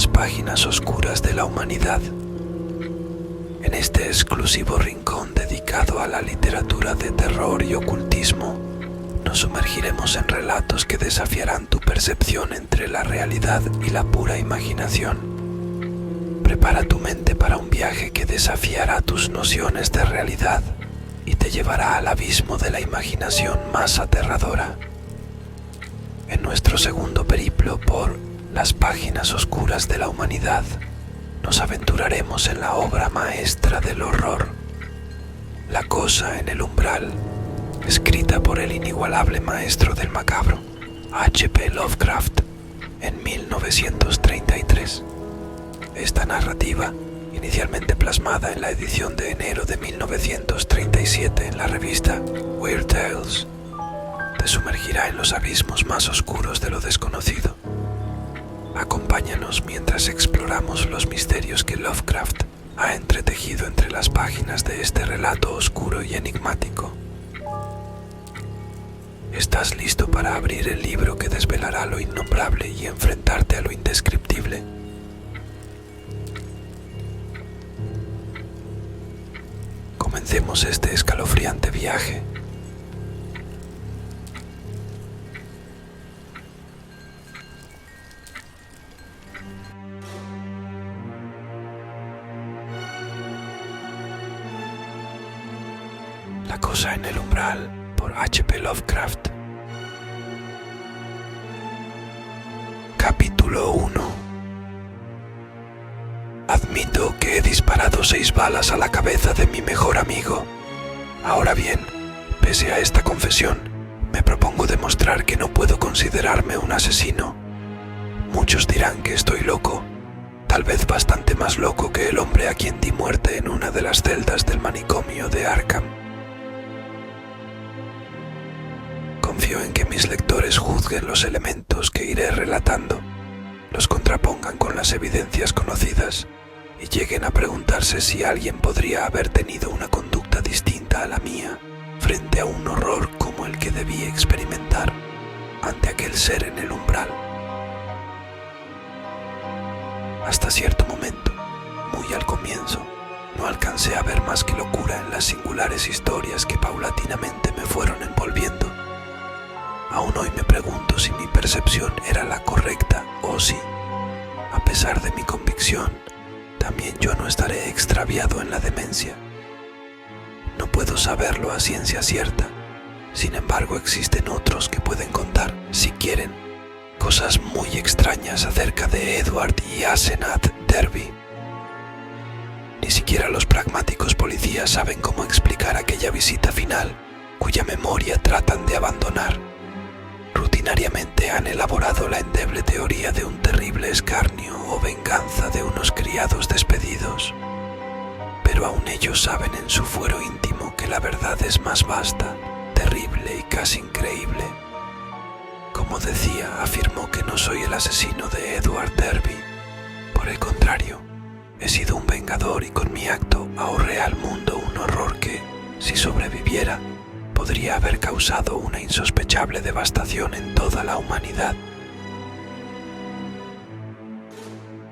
las páginas oscuras de la humanidad. En este exclusivo rincón dedicado a la literatura de terror y ocultismo, nos sumergiremos en relatos que desafiarán tu percepción entre la realidad y la pura imaginación. Prepara tu mente para un viaje que desafiará tus nociones de realidad y te llevará al abismo de la imaginación más aterradora. En nuestro segundo periplo por las páginas oscuras de la humanidad, nos aventuraremos en la obra maestra del horror, La cosa en el umbral, escrita por el inigualable maestro del macabro, H.P. Lovecraft, en 1933. Esta narrativa, inicialmente plasmada en la edición de enero de 1937 en la revista Weird Tales, te sumergirá en los abismos más oscuros de lo desconocido. Acompáñanos mientras exploramos los misterios que Lovecraft ha entretejido entre las páginas de este relato oscuro y enigmático. ¿Estás listo para abrir el libro que desvelará lo innombrable y enfrentarte a lo indescriptible? Comencemos este escalofriante viaje. La cosa en el umbral, por H.P. Lovecraft. Capítulo 1. Admito que he disparado 6 balas a la cabeza de mi mejor amigo. Ahora bien, pese a esta confesión, me propongo demostrar que no puedo considerarme un asesino. Muchos dirán que estoy loco, tal vez bastante más loco que el hombre a quien di muerte en una de las celdas del manicomio de Arkham. Confío en que mis lectores juzguen los elementos que iré relatando, los contrapongan con las evidencias conocidas y lleguen a preguntarse si alguien podría haber tenido una conducta distinta a la mía frente a un horror como el que debí experimentar ante aquel ser en el umbral. Hasta cierto momento, muy al comienzo, no alcancé a ver más que locura en las singulares historias que paulatinamente me fueron envolviendo. Aún hoy me pregunto si mi percepción era la correcta o si, a pesar de mi convicción, también yo no estaré extraviado en la demencia. No puedo saberlo a ciencia cierta, sin embargo existen otros que pueden contar, si quieren, cosas muy extrañas acerca de Edward y Asenath Derby. Ni siquiera los pragmáticos policías saben cómo explicar aquella visita final, cuya memoria tratan de abandonar. Rutinariamente han elaborado la endeble teoría de un terrible escarnio o venganza de unos criados despedidos. Pero aún ellos saben en su fuero íntimo que la verdad es más vasta, terrible y casi increíble. Como decía, afirmó que no soy el asesino de Edward Derby. Por el contrario, he sido un vengador y con mi acto ahorré al mundo un horror que, si sobreviviera, podría haber causado una insospechable devastación en toda la humanidad.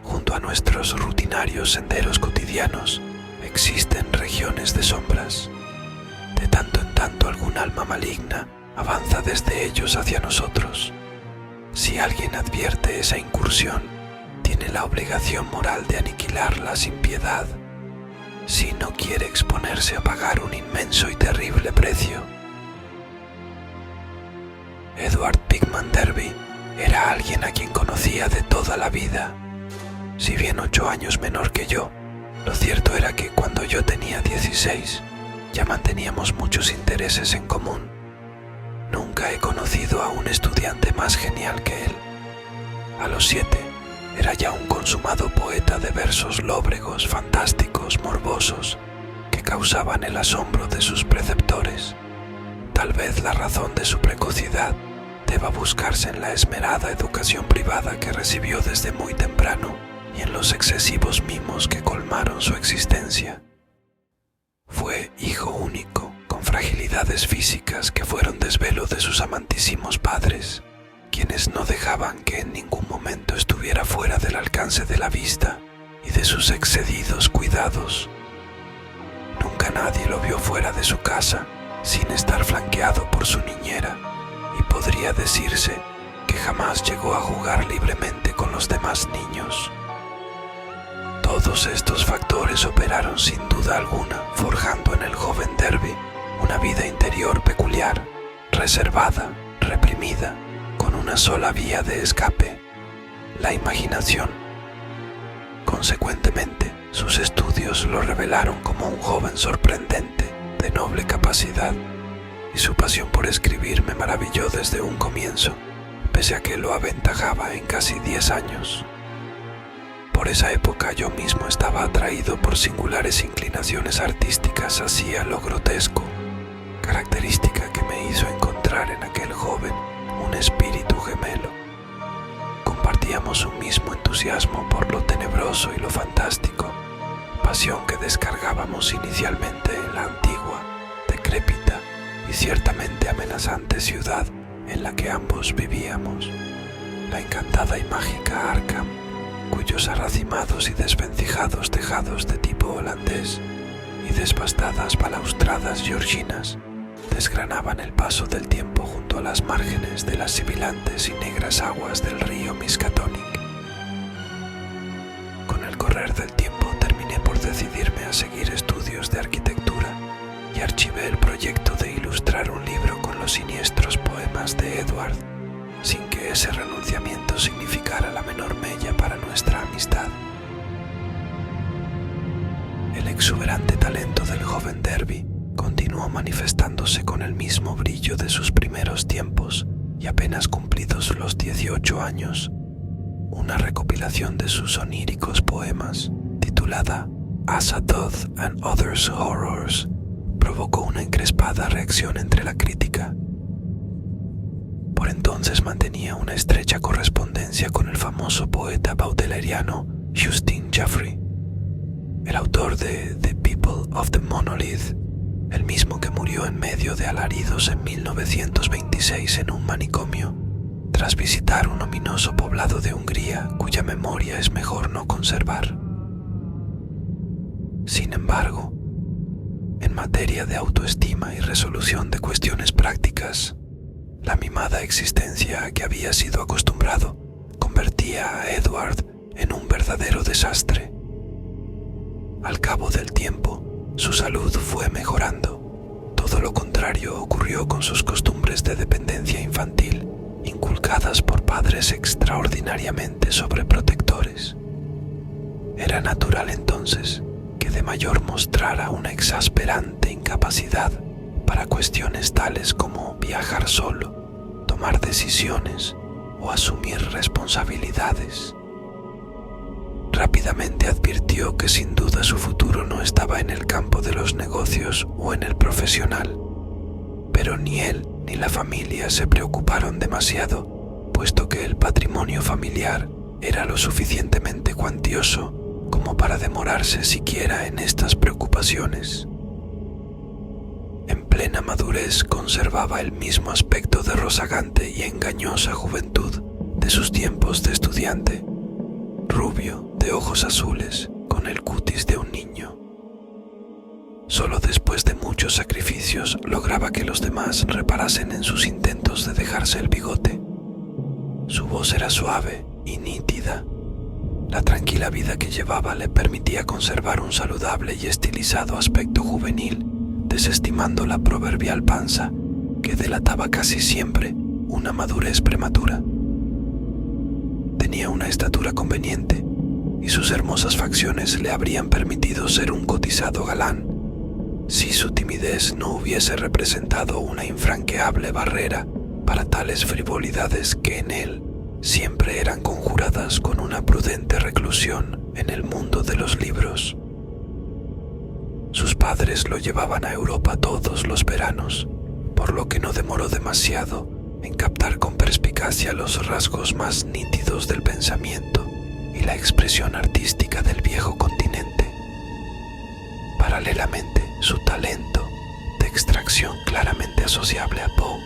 Junto a nuestros rutinarios senderos cotidianos existen regiones de sombras. De tanto en tanto algún alma maligna avanza desde ellos hacia nosotros. Si alguien advierte esa incursión, tiene la obligación moral de aniquilarla sin piedad, si no quiere exponerse a pagar un inmenso y terrible precio. Edward Pickman Derby era alguien a quien conocía de toda la vida. Si bien 8 años menor que yo, lo cierto era que cuando yo tenía 16, ya manteníamos muchos intereses en común. Nunca he conocido a un estudiante más genial que él. A los 7, era ya un consumado poeta de versos lóbregos, fantásticos, morbosos, que causaban el asombro de sus preceptores. Tal vez la razón de su precocidad deba buscarse en la esmerada educación privada que recibió desde muy temprano y en los excesivos mimos que colmaron su existencia. Fue hijo único, con fragilidades físicas que fueron desvelo de sus amantísimos padres, quienes no dejaban que en ningún momento estuviera fuera del alcance de la vista y de sus excedidos cuidados. Nunca nadie lo vio fuera de su casa sin estar flanqueado por su niñera, y podría decirse que jamás llegó a jugar libremente con los demás niños. Todos estos factores operaron sin duda alguna, forjando en el joven Derby una vida interior peculiar, reservada, reprimida, con una sola vía de escape: la imaginación. Consecuentemente, sus estudios lo revelaron como un joven sorprendente, de noble capacidad, y su pasión por escribir me maravilló desde un comienzo, pese a que lo aventajaba en casi 10 años. Por esa época yo mismo estaba atraído por singulares inclinaciones artísticas hacia lo grotesco, característica que me hizo encontrar en aquel joven un espíritu gemelo. Compartíamos un mismo entusiasmo por lo tenebroso y lo fantástico, pasión que descargábamos inicialmente en la antigua, decrépita y ciertamente amenazante ciudad en la que ambos vivíamos, la encantada y mágica Arkham, cuyos arracimados y desvencijados tejados de tipo holandés y desbastadas balaustradas georgianas desgranaban el paso del tiempo junto a las márgenes de las sibilantes y negras aguas del río Miskatonic. Con el correr del tiempo terminé por decidirme a seguir estudios de arquitectura y archivé el proyecto de ilustrar un libro con los siniestros poemas de Edward, sin que ese renunciamiento significara la menor mella para nuestra amistad. El exuberante talento del joven Derby continuó manifestándose con el mismo brillo de sus primeros tiempos, y apenas cumplidos los 18 años, una recopilación de sus oníricos poemas, titulada Azathoth and Others Horrors, provocó una encrespada reacción entre la crítica. Por entonces mantenía una estrecha correspondencia con el famoso poeta baudelariano Justin Jaffrey, el autor de The People of the Monolith, el mismo que murió en medio de alaridos en 1926 en un manicomio, tras visitar un ominoso poblado de Hungría cuya memoria es mejor no conservar. Sin embargo, en materia de autoestima y resolución de cuestiones prácticas, la mimada existencia a que había sido acostumbrado convertía a Edward en un verdadero desastre. Al cabo del tiempo, su salud fue mejorando. Todo lo contrario ocurrió con sus costumbres de dependencia infantil, inculcadas por padres extraordinariamente sobreprotectores. Era natural entonces que de mayor mostrara una exasperante incapacidad para cuestiones tales como viajar solo, tomar decisiones o asumir responsabilidades. Rápidamente advirtió que sin duda su futuro no estaba en el campo de los negocios o en el profesional, pero ni él ni la familia se preocuparon demasiado, puesto que el patrimonio familiar era lo suficientemente cuantioso como para demorarse siquiera en estas preocupaciones. En plena madurez conservaba el mismo aspecto de rozagante y engañosa juventud de sus tiempos de estudiante, rubio, de ojos azules, con el cutis de un niño. Solo después de muchos sacrificios lograba que los demás reparasen en sus intentos de dejarse el bigote. Su voz era suave y nítida. La tranquila vida que llevaba le permitía conservar un saludable y estilizado aspecto juvenil, desestimando la proverbial panza que delataba casi siempre una madurez prematura. Tenía una estatura conveniente y sus hermosas facciones le habrían permitido ser un cotizado galán, si su timidez no hubiese representado una infranqueable barrera para tales frivolidades que en él siempre eran conjuradas con una prudente reclusión en el mundo de los libros. Sus padres lo llevaban a Europa todos los veranos, por lo que no demoró demasiado en captar con perspicacia los rasgos más nítidos del pensamiento y la expresión artística del viejo continente. Paralelamente, su talento, de extracción claramente asociable a Poe,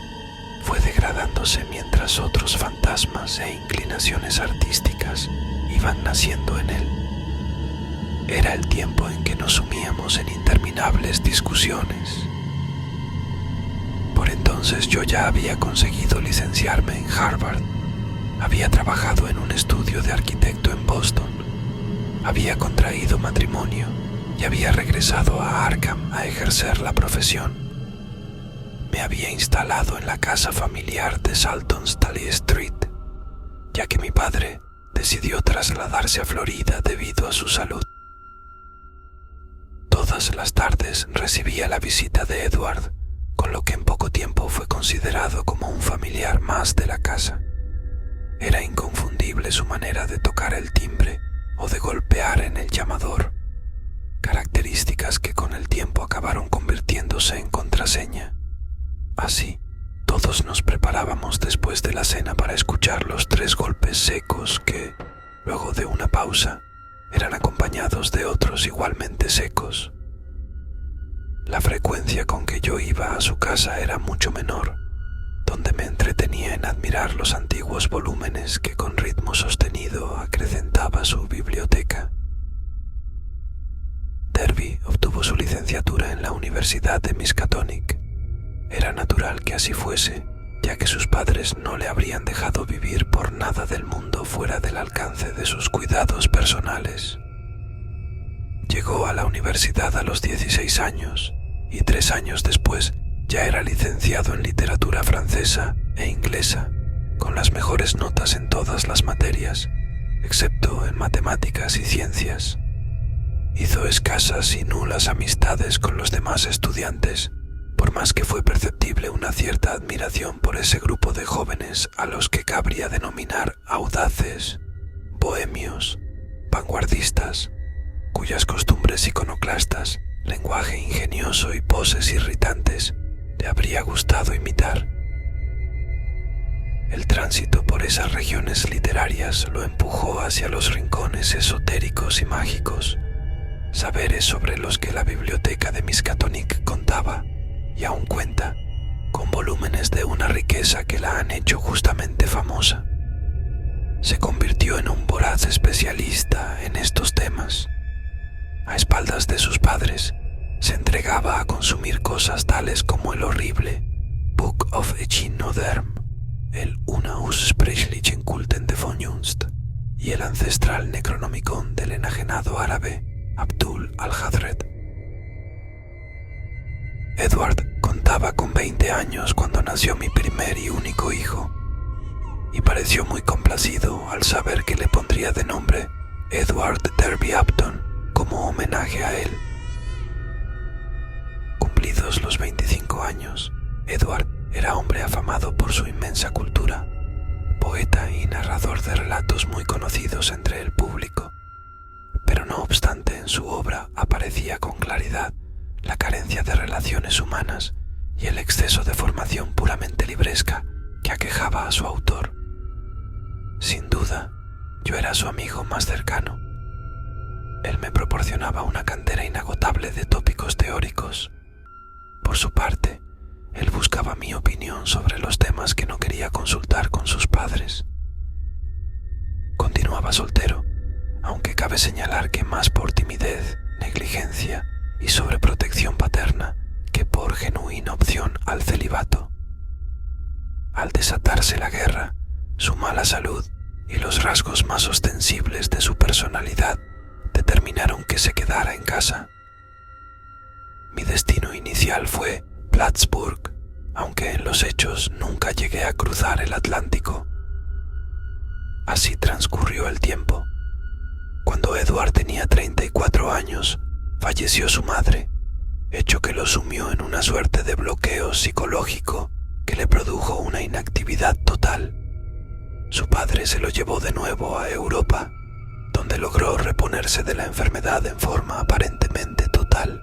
fue degradándose expandiéndose mientras otros fantasmas e inclinaciones artísticas iban naciendo en él. Era el tiempo en que nos sumíamos en interminables discusiones. Por entonces yo ya había conseguido licenciarme en Harvard, había trabajado en un estudio de arquitecto en Boston, había contraído matrimonio y había regresado a Arkham a ejercer la profesión. Me había instalado en la casa familiar de Saltonstall Street, ya que mi padre decidió trasladarse a Florida debido a su salud. Todas las tardes recibía la visita de Edward, con lo que en poco tiempo fue considerado como un familiar más de la casa. Era inconfundible su manera de tocar el timbre o de golpear en el llamador, características que con el tiempo acabaron convirtiéndose en contraseña. Así, todos nos preparábamos después de la cena para escuchar los 3 golpes secos que, luego de una pausa, eran acompañados de otros igualmente secos. La frecuencia con que yo iba a su casa era mucho menor, donde me entretenía en admirar los antiguos volúmenes que con ritmo sostenido acrecentaba su biblioteca. Derby obtuvo su licenciatura en la Universidad de Miskatonic. Era natural que así fuese, ya que sus padres no le habrían dejado vivir por nada del mundo fuera del alcance de sus cuidados personales. Llegó a la universidad a los 16 años y 3 años después ya era licenciado en literatura francesa e inglesa, con las mejores notas en todas las materias, excepto en matemáticas y ciencias. Hizo escasas y nulas amistades con los demás estudiantes, por más que fue perceptible una cierta admiración por ese grupo de jóvenes a los que cabría denominar audaces, bohemios, vanguardistas, cuyas costumbres iconoclastas, lenguaje ingenioso y poses irritantes le habría gustado imitar. El tránsito por esas regiones literarias lo empujó hacia los rincones esotéricos y mágicos, saberes sobre los que la biblioteca de Miskatonic contaba y aún cuenta, con volúmenes de una riqueza que la han hecho justamente famosa. Se convirtió en un voraz especialista en estos temas. A espaldas de sus padres, se entregaba a consumir cosas tales como el horrible Book of Echinoderm, el Unausprechlichen Kulten de von Junst y el ancestral Necronomicon del enajenado árabe Abdul al-Hadred. Edward contaba con 20 años cuando nació mi primer y único hijo, y pareció muy complacido al saber que le pondría de nombre Edward Derby Upton como homenaje a él. Cumplidos los 25 años, Edward era hombre afamado por su inmensa cultura, poeta y narrador de relatos muy conocidos entre el público, pero no obstante en su obra aparecía con claridad la carencia de relaciones humanas y el exceso de formación puramente libresca que aquejaba a su autor. Sin duda, yo era su amigo más cercano. Él me proporcionaba una cantera inagotable de tópicos teóricos. Por su parte, él buscaba mi opinión sobre los temas que no quería consultar con sus padres. Continuaba soltero, aunque cabe señalar que más por timidez, negligencia y sobreprotección paterna que por genuina opción al celibato. Al desatarse la guerra, su mala salud y los rasgos más ostensibles de su personalidad determinaron que se quedara en casa. Mi destino inicial fue Plattsburgh, aunque en los hechos nunca llegué a cruzar el Atlántico. Así transcurrió el tiempo. Cuando Edward tenía 34 años, falleció su madre, hecho que lo sumió en una suerte de bloqueo psicológico que le produjo una inactividad total. Su padre se lo llevó de nuevo a Europa, donde logró reponerse de la enfermedad en forma aparentemente total.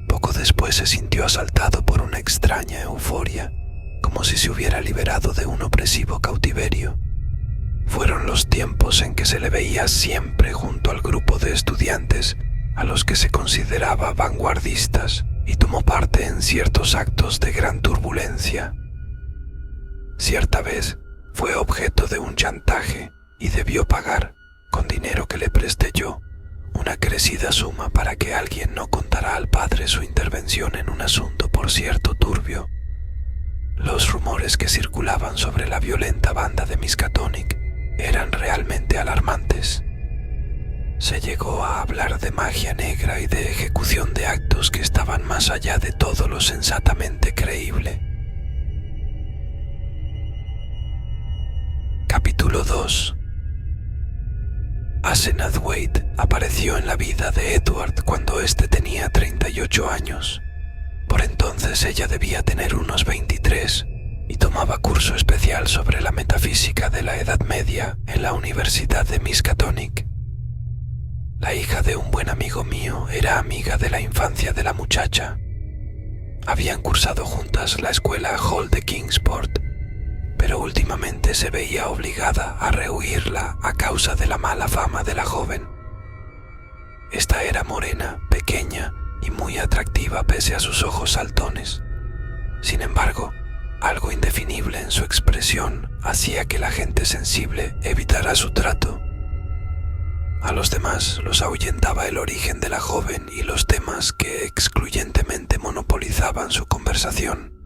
Poco después se sintió asaltado por una extraña euforia, como si se hubiera liberado de un opresivo cautiverio. Fueron los tiempos en que se le veía siempre junto al grupo de estudiantes a los que se consideraba vanguardistas y tomó parte en ciertos actos de gran turbulencia. Cierta vez fue objeto de un chantaje y debió pagar, con dinero que le presté yo, una crecida suma para que alguien no contara al padre su intervención en un asunto por cierto turbio. Los rumores que circulaban sobre la violenta banda de Miskatonic eran realmente alarmantes. Se llegó a hablar de magia negra y de ejecución de actos que estaban más allá de todo lo sensatamente creíble. Capítulo 2. Asenath Waite apareció en la vida de Edward cuando éste tenía 38 años. Por entonces ella debía tener unos 23 y tomaba curso especial sobre la metafísica de la Edad Media en la Universidad de Miskatonic. La hija de un buen amigo mío era amiga de la infancia de la muchacha. Habían cursado juntas la escuela Hall de Kingsport, pero últimamente se veía obligada a rehuirla a causa de la mala fama de la joven. Esta era morena, pequeña y muy atractiva pese a sus ojos saltones. Sin embargo, algo indefinible en su expresión hacía que la gente sensible evitara su trato. A los demás los ahuyentaba el origen de la joven y los temas que excluyentemente monopolizaban su conversación.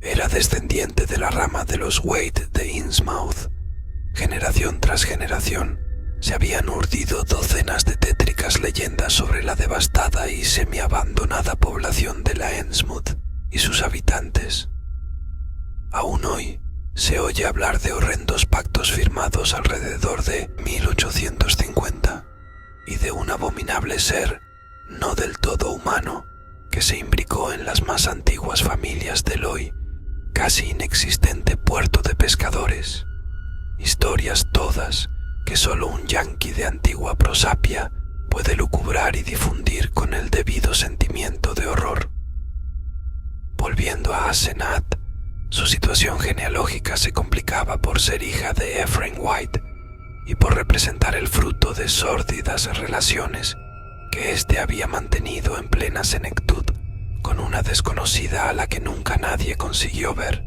Era descendiente de la rama de los Waite de Innsmouth. Generación tras generación se habían urdido docenas de tétricas leyendas sobre la devastada y semiabandonada población de la Innsmouth y sus habitantes. Aún hoy se oye hablar de horrendos pactos firmados alrededor de 1850 y de un abominable ser no del todo humano que se imbricó en las más antiguas familias del hoy casi inexistente puerto de pescadores. Historias todas que solo un yanqui de antigua prosapia puede lucubrar y difundir con el debido sentimiento de horror. Volviendo a Asenath, su situación genealógica se complicaba por ser hija de Ephraim White y por representar el fruto de sórdidas relaciones que éste había mantenido en plena senectud con una desconocida a la que nunca nadie consiguió ver.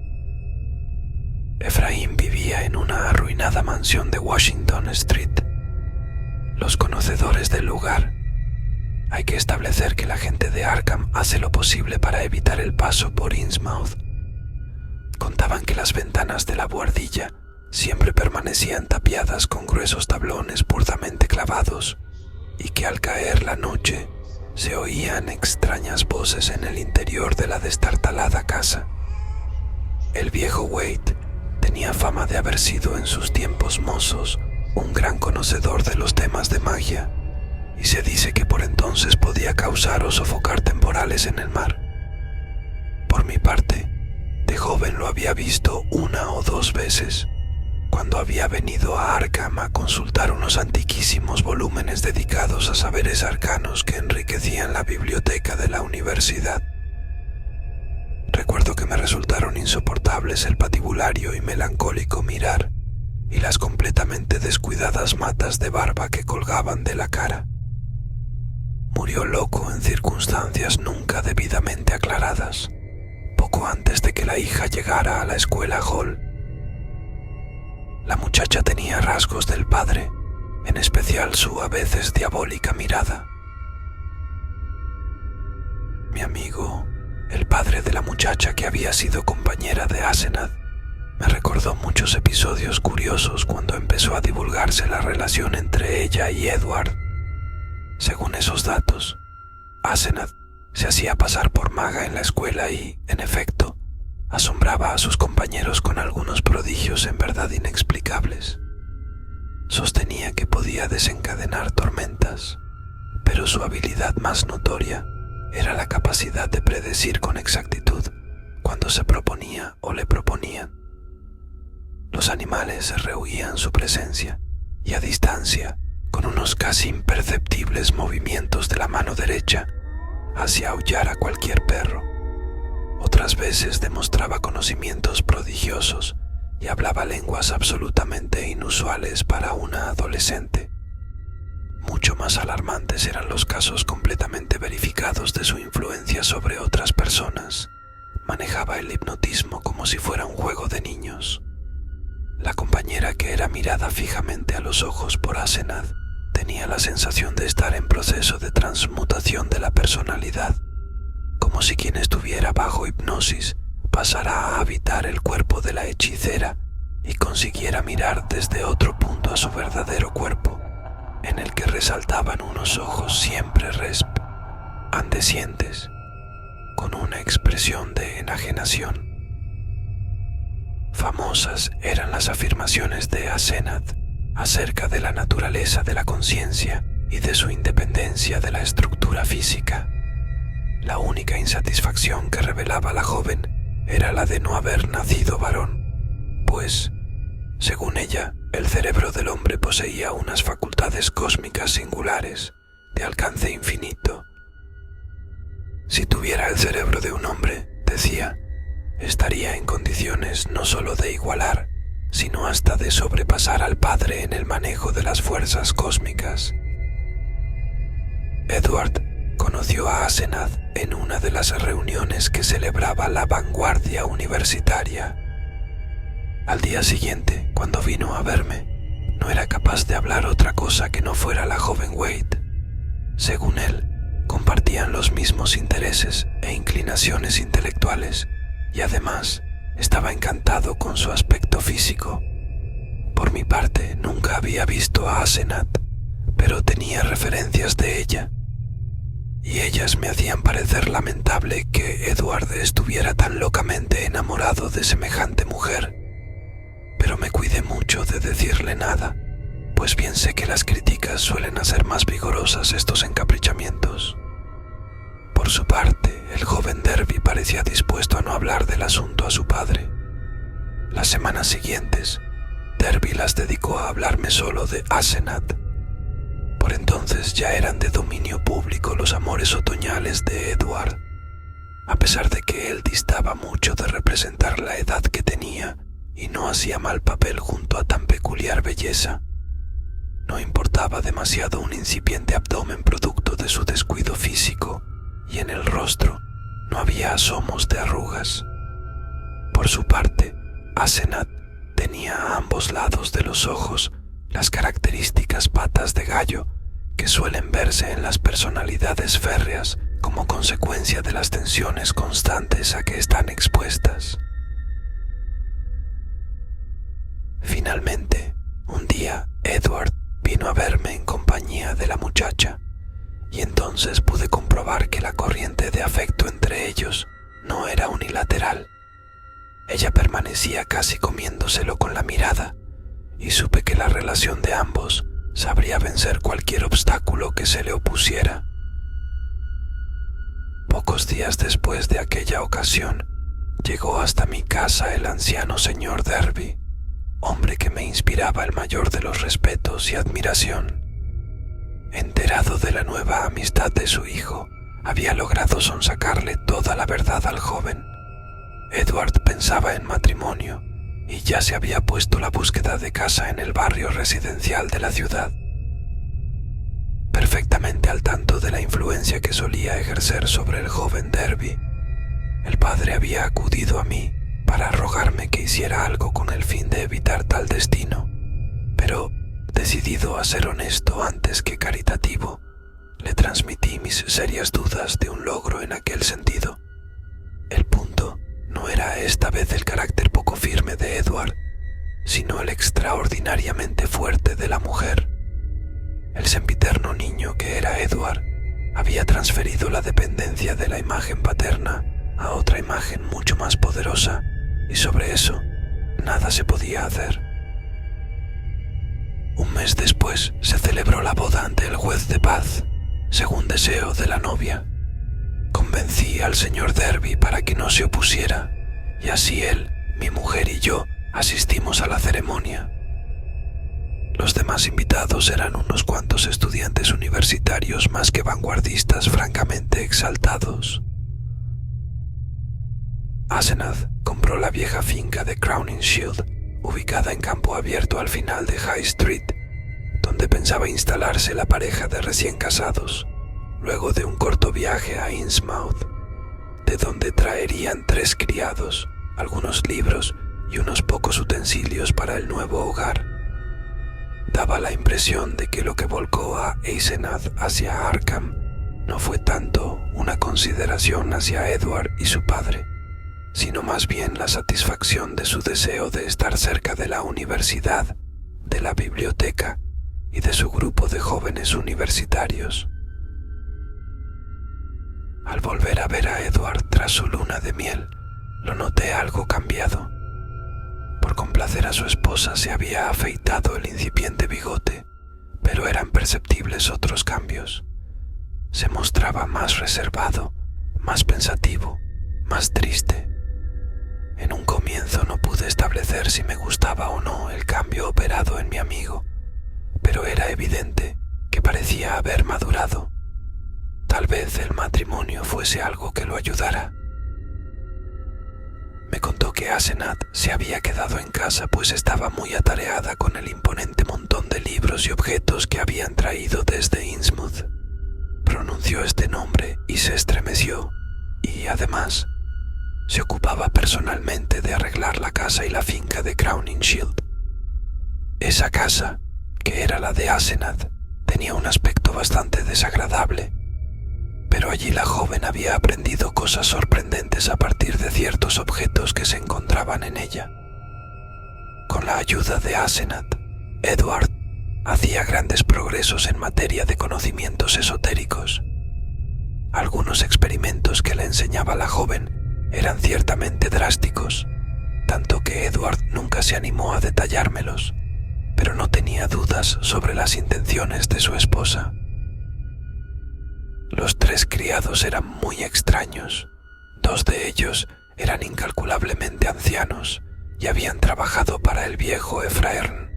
Ephraim vivía en una arruinada mansión de Washington Street. Los conocedores del lugar, hay que establecer que la gente de Arkham hace lo posible para evitar el paso por Innsmouth, contaban que las ventanas de la buhardilla siempre permanecían tapiadas con gruesos tablones burdamente clavados y que al caer la noche se oían extrañas voces en el interior de la destartalada casa. El viejo Waite tenía fama de haber sido en sus tiempos mozos un gran conocedor de los temas de magia, y se dice que por entonces podía causar o sofocar temporales en el mar. Por mi parte, de joven lo había visto una o dos veces, cuando había venido a Arkham a consultar unos antiquísimos volúmenes dedicados a saberes arcanos que enriquecían la biblioteca de la universidad. Recuerdo que me resultaron insoportables el patibulario y melancólico mirar y las completamente descuidadas matas de barba que colgaban de la cara. Murió loco en circunstancias nunca debidamente aclaradas, poco antes de que la hija llegara a la escuela Hall. La muchacha tenía rasgos del padre, en especial su a veces diabólica mirada. Mi amigo, el padre de la muchacha que había sido compañera de Asenath, me recordó muchos episodios curiosos cuando empezó a divulgarse la relación entre ella y Edward. Según esos datos, Asenath se hacía pasar por maga en la escuela y, en efecto, asombraba a sus compañeros con algunos prodigios en verdad inexplicables. Sostenía que podía desencadenar tormentas, pero su habilidad más notoria era la capacidad de predecir con exactitud cuando se proponía o le proponían. Los animales rehuían su presencia y a distancia, con unos casi imperceptibles movimientos de la mano derecha, hacía aullar a cualquier perro. Otras veces demostraba conocimientos prodigiosos y hablaba lenguas absolutamente inusuales para una adolescente. Mucho más alarmantes eran los casos completamente verificados de su influencia sobre otras personas, manejaba el hipnotismo como si fuera un juego de niños. La compañera, que era mirada fijamente a los ojos por Asenath, tenía la sensación de estar en proceso de transmutación de la personalidad, como si quien estuviera bajo hipnosis pasara a habitar el cuerpo de la hechicera y consiguiera mirar desde otro punto a su verdadero cuerpo, en el que resaltaban unos ojos siempre resplandecientes, con una expresión de enajenación. Famosas eran las afirmaciones de Asenath acerca de la naturaleza de la conciencia y de su independencia de la estructura física. La única insatisfacción que revelaba la joven era la de no haber nacido varón, pues, según ella, el cerebro del hombre poseía unas facultades cósmicas singulares, de alcance infinito. Si tuviera el cerebro de un hombre, decía, estaría en condiciones no solo de igualar, sino hasta de sobrepasar al padre en el manejo de las fuerzas cósmicas. Edward conoció a Asenath en una de las reuniones que celebraba la vanguardia universitaria. Al día siguiente, cuando vino a verme, no era capaz de hablar otra cosa que no fuera la joven Wade. Según él, compartían los mismos intereses e inclinaciones intelectuales y además estaba encantado con su aspecto físico. Por mi parte, nunca había visto a Asenath, pero tenía referencias de ella, y ellas me hacían parecer lamentable que Edward estuviera tan locamente enamorado de semejante mujer. Pero me cuidé mucho de decirle nada, pues bien sé que las críticas suelen hacer más vigorosas estos encaprichamientos. Por su parte, el joven Derby parecía dispuesto a no hablar del asunto a su padre. Las semanas siguientes, Derby las dedicó a hablarme solo de Asenath. Por entonces ya eran de dominio público los amores otoñales de Edward. A pesar de que él distaba mucho de representar la edad que tenía y no hacía mal papel junto a tan peculiar belleza, no importaba demasiado un incipiente abdomen producto de su descuido físico, y en el rostro no había asomos de arrugas. Por su parte, Asenath tenía a ambos lados de los ojos las características patas de gallo que suelen verse en las personalidades férreas como consecuencia de las tensiones constantes a que están expuestas. Finalmente, un día Edward vino a verme en compañía de la muchacha, y entonces pude comprobar que la corriente de afecto entre ellos no era unilateral. Ella permanecía casi comiéndoselo con la mirada, y supe que la relación de ambos sabría vencer cualquier obstáculo que se le opusiera. Pocos días después de aquella ocasión, llegó hasta mi casa el anciano señor Derby, hombre que me inspiraba el mayor de los respetos y admiración. Enterado de la nueva amistad de su hijo, había logrado sonsacarle toda la verdad al joven. Edward pensaba en matrimonio y ya se había puesto la búsqueda de casa en el barrio residencial de la ciudad. Perfectamente al tanto de la influencia que solía ejercer sobre el joven Derby, el padre había acudido a mí para rogarme que hiciera algo con el fin de evitar tal destino, pero, decidido a ser honesto antes que caritativo, le transmití mis serias dudas de un logro en aquel sentido. El punto no era esta vez el carácter poco firme de Edward, sino el extraordinariamente fuerte de la mujer. El sempiterno niño que era Edward había transferido la dependencia de la imagen paterna a otra imagen mucho más poderosa, y sobre eso nada se podía hacer. Un mes después se celebró la boda ante el juez de paz, según deseo de la novia. Convencí al señor Derby para que no se opusiera, y así él, mi mujer y yo asistimos a la ceremonia. Los demás invitados eran unos cuantos estudiantes universitarios más que vanguardistas francamente exaltados. Asenath compró la vieja finca de Crowninshield, ubicada en campo abierto al final de High Street, donde pensaba instalarse la pareja de recién casados, luego de un corto viaje a Innsmouth. de donde traerían 3 criados, algunos libros y unos pocos utensilios para el nuevo hogar. Daba la impresión de que lo que volcó a Asenath hacia Arkham no fue tanto una consideración hacia Edward y su padre, sino más bien la satisfacción de su deseo de estar cerca de la universidad, de la biblioteca y de su grupo de jóvenes universitarios. Al volver a ver a Edward tras su luna de miel, lo noté algo cambiado. Por complacer a su esposa se había afeitado el incipiente bigote, pero eran perceptibles otros cambios. Se mostraba más reservado, más pensativo, más triste. En un comienzo no pude establecer si me gustaba o no el cambio operado en mi amigo, pero era evidente que parecía haber madurado. Tal vez el matrimonio fuese algo que lo ayudara. Me contó que Asenath se había quedado en casa pues estaba muy atareada con el imponente montón de libros y objetos que habían traído desde Innsmouth. Pronunció este nombre y se estremeció, y además se ocupaba personalmente de arreglar la casa y la finca de Crowninshield. Esa casa, que era la de Asenath, tenía un aspecto bastante desagradable, pero allí la joven había aprendido cosas sorprendentes a partir de ciertos objetos que se encontraban en ella. Con la ayuda de Asenath, Edward hacía grandes progresos en materia de conocimientos esotéricos. Algunos experimentos que le enseñaba la joven eran ciertamente drásticos, tanto que Edward nunca se animó a detallármelos, pero no tenía dudas sobre las intenciones de su esposa. Los 3 criados eran muy extraños. 2 de ellos eran incalculablemente ancianos y habían trabajado para el viejo Efraern.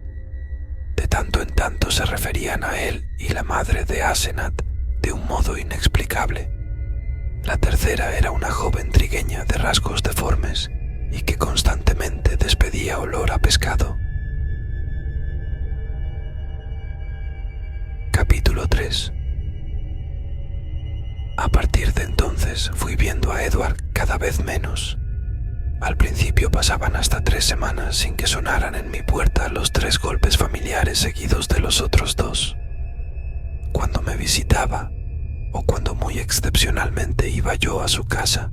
De tanto en tanto se referían a él y la madre de Asenath de un modo inexplicable. La tercera era una joven trigueña de rasgos deformes y que constantemente despedía olor a pescado. Capítulo 3. A partir de entonces fui viendo a Edward cada vez menos. Al principio pasaban hasta 3 semanas sin que sonaran en mi puerta los 3 golpes familiares seguidos de los otros 2. Cuando me visitaba, o cuando muy excepcionalmente iba yo a su casa,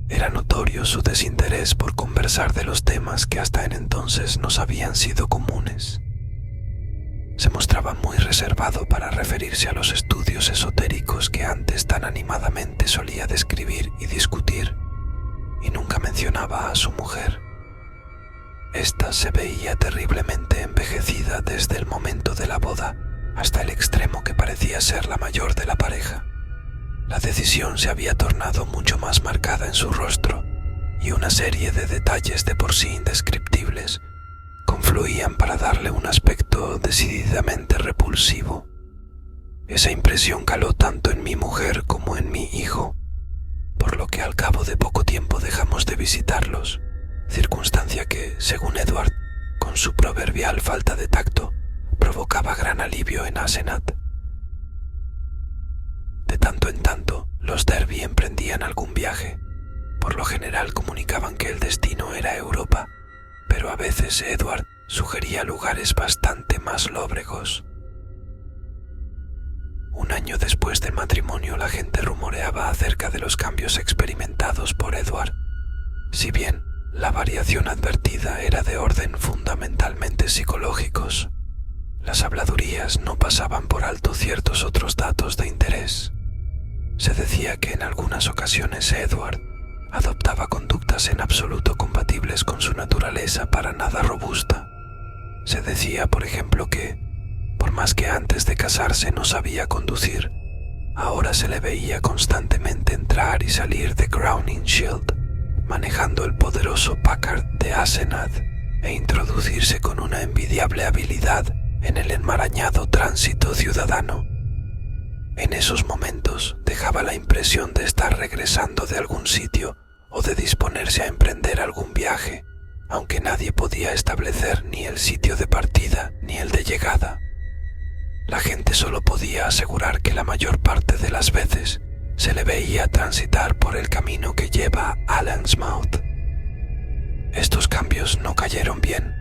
era notorio su desinterés por conversar de los temas que hasta en entonces nos habían sido comunes. Se mostraba muy reservado para referirse a los estudios esotéricos que antes tan animadamente solía describir y discutir, y nunca mencionaba a su mujer. Esta se veía terriblemente envejecida desde el momento de la boda hasta el extremo que parecía ser la mayor de la pareja. La decisión se había tornado mucho más marcada en su rostro, y una serie de detalles de por sí indescriptibles confluían para darle un aspecto decididamente repulsivo. Esa impresión caló tanto en mi mujer como en mi hijo, por lo que al cabo de poco tiempo dejamos de visitarlos, circunstancia que, según Edward, con su proverbial falta de tacto, provocaba gran alivio en Asenath. De tanto en tanto, los Derby emprendían algún viaje. Por lo general comunicaban que el destino era Europa, pero a veces Edward sugería lugares bastante más lóbregos. Un año después del matrimonio la gente rumoreaba acerca de los cambios experimentados por Edward. Si bien la variación advertida era de orden fundamentalmente psicológicos, las habladurías no pasaban por alto ciertos otros datos de interés. Se decía que en algunas ocasiones Edward adoptaba conductas en absoluto compatibles con su naturaleza para nada robusta. Se decía, por ejemplo, que, por más que antes de casarse no sabía conducir, ahora se le veía constantemente entrar y salir de Crowninshield, manejando el poderoso Packard de Asenath e introducirse con una envidiable habilidad en el enmarañado tránsito ciudadano. En esos momentos dejaba la impresión de estar regresando de algún sitio o de disponerse a emprender algún viaje, aunque nadie podía establecer ni el sitio de partida ni el de llegada. La gente solo podía asegurar que la mayor parte de las veces se le veía transitar por el camino que lleva a Allensmouth. Estos cambios no cayeron bien.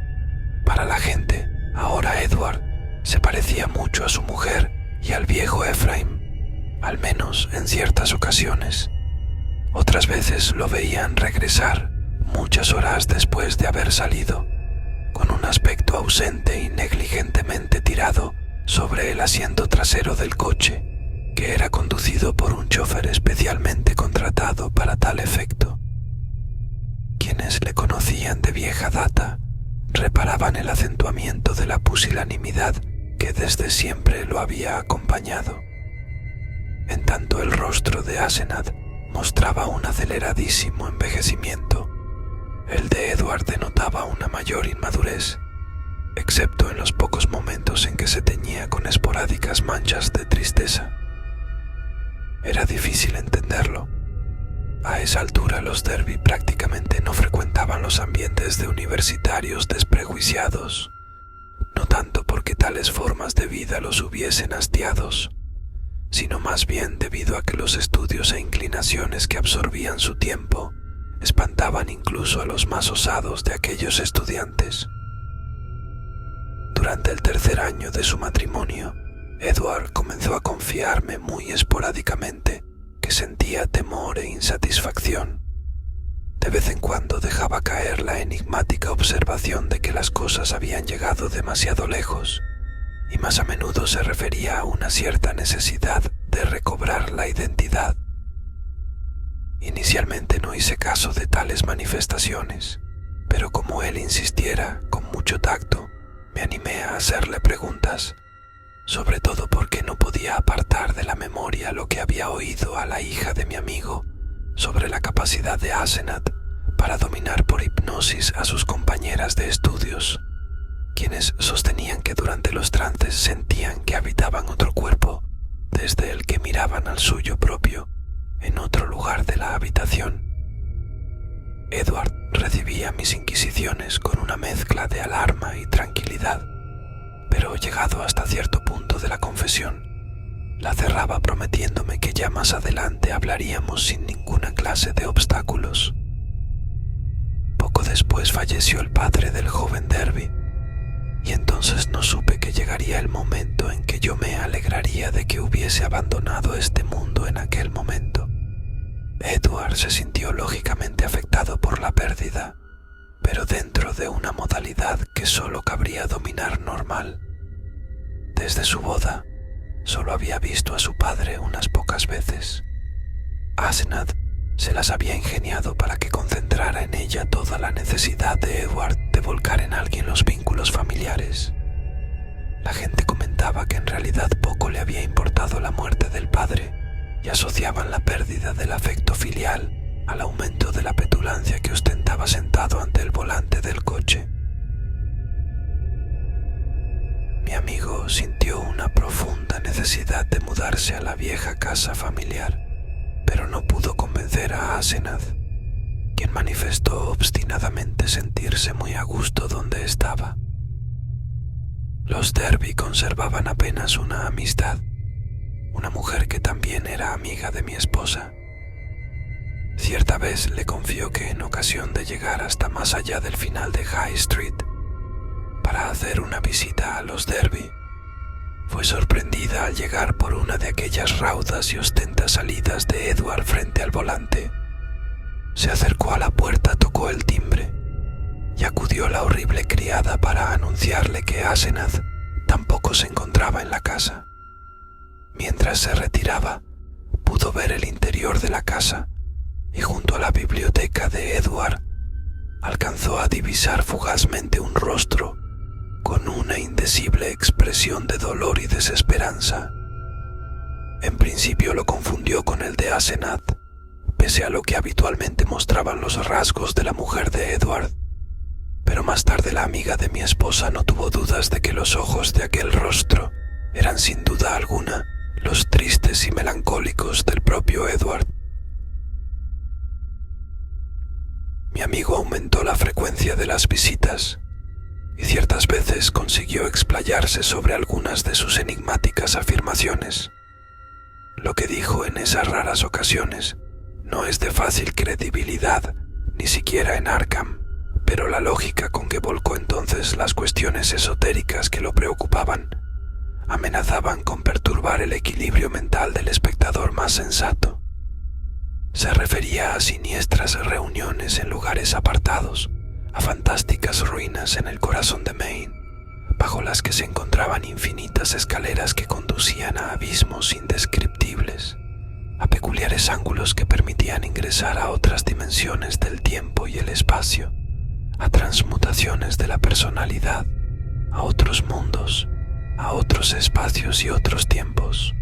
Para la gente, ahora Edward se parecía mucho a su mujer y al viejo Ephraim, al menos en ciertas ocasiones. Otras veces lo veían regresar muchas horas después de haber salido, con un aspecto ausente y negligentemente tirado sobre el asiento trasero del coche, que era conducido por un chofer especialmente contratado para tal efecto. Quienes le conocían de vieja data reparaban el acentuamiento de la pusilanimidad que desde siempre lo había acompañado. En tanto el rostro de Asenath mostraba un aceleradísimo envejecimiento. El de Edward denotaba una mayor inmadurez, excepto en los pocos momentos en que se teñía con esporádicas manchas de tristeza. Era difícil entenderlo. A esa altura los Derby prácticamente no frecuentaban los ambientes de universitarios desprejuiciados, no tanto porque tales formas de vida los hubiesen hastiados, sino más bien debido a que los estudios e inclinaciones que absorbían su tiempo espantaban incluso a los más osados de aquellos estudiantes. Durante el tercer año de su matrimonio, Edward comenzó a confiarme muy esporádicamente que sentía temor e insatisfacción. De vez en cuando dejaba caer la enigmática observación de que las cosas habían llegado demasiado lejos, y más a menudo se refería a una cierta necesidad de recobrar la identidad. Inicialmente no hice caso de tales manifestaciones, pero como él insistiera con mucho tacto, me animé a hacerle preguntas, sobre todo porque no podía apartar de la memoria lo que había oído a la hija de mi amigo sobre la capacidad de Asenath para dominar por hipnosis a sus compañeras de estudios, quienes sostenían que durante los trances sentían que habitaban otro cuerpo desde el que miraban al suyo propio en otro lugar de la habitación. Edward recibía mis inquisiciones con una mezcla de alarma y tranquilidad, pero llegado hasta cierto punto de la confesión, la cerraba prometiéndome que ya más adelante hablaríamos sin ninguna clase de obstáculos. Poco después falleció el padre del joven Derby, y entonces no supe que llegaría el momento en que yo me alegraría de que hubiese abandonado este mundo en aquel momento. Edward se sintió lógicamente afectado por la pérdida, pero dentro de una modalidad que solo cabría dominar normal. Desde su boda, solo había visto a su padre unas pocas veces. Asenath se las había ingeniado para que concentrara en ella toda la necesidad de Edward de volcar en alguien los vínculos familiares. La gente comentaba que en realidad poco le había importado la muerte del padre y asociaban la pérdida del afecto filial al aumento de la petulancia que ostentaba sentado ante el volante del coche. Mi amigo sintió una profunda necesidad de mudarse a la vieja casa familiar, pero no pudo convencer a Asenath, quien manifestó obstinadamente sentirse muy a gusto donde estaba. Los Derby conservaban apenas una amistad, una mujer que también era amiga de mi esposa. Cierta vez le confió que en ocasión de llegar hasta más allá del final de High Street para hacer una visita a los Derby, fue sorprendida al llegar por una de aquellas raudas y ostentas salidas de Edward frente al volante. Se acercó a la puerta, tocó el timbre y acudió la horrible criada para anunciarle que Asenath tampoco se encontraba en la casa. Mientras se retiraba, pudo ver el interior de la casa y junto a la biblioteca de Edward alcanzó a divisar fugazmente un rostro con una indecible expresión de dolor y desesperanza. En principio lo confundió con el de Asenath, pese a lo que habitualmente mostraban los rasgos de la mujer de Edward, pero más tarde la amiga de mi esposa no tuvo dudas de que los ojos de aquel rostro eran sin duda alguna los tristes y melancólicos del propio Edward. Mi amigo aumentó la frecuencia de las visitas y ciertas veces consiguió explayarse sobre algunas de sus enigmáticas afirmaciones. Lo que dijo en esas raras ocasiones no es de fácil credibilidad, ni siquiera en Arkham, pero la lógica con que volcó entonces las cuestiones esotéricas que lo preocupaban amenazaban con perturbar el equilibrio mental del espectador más sensato. Se refería a siniestras reuniones en lugares apartados, a fantásticas ruinas en el corazón de Maine, bajo las que se encontraban infinitas escaleras que conducían a abismos indescriptibles, a peculiares ángulos que permitían ingresar a otras dimensiones del tiempo y el espacio, a transmutaciones de la personalidad, a otros mundos, a otros espacios y otros tiempos.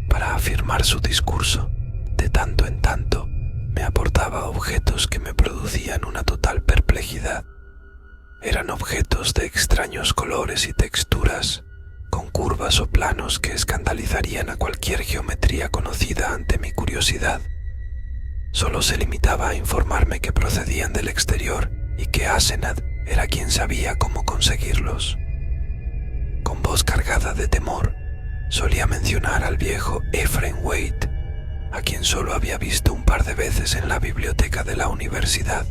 Para afirmar su discurso, de tanto en tanto, me aportaba objetos que me producían una total perplejidad. Eran objetos de extraños colores y texturas, con curvas o planos que escandalizarían a cualquier geometría conocida ante mi curiosidad. Solo se limitaba a informarme que procedían del exterior y que Asenath era quien sabía cómo conseguirlos. Con voz cargada de temor, solía mencionar al viejo Ephraim Wade, a quien solo había visto un par de veces en la biblioteca de la universidad.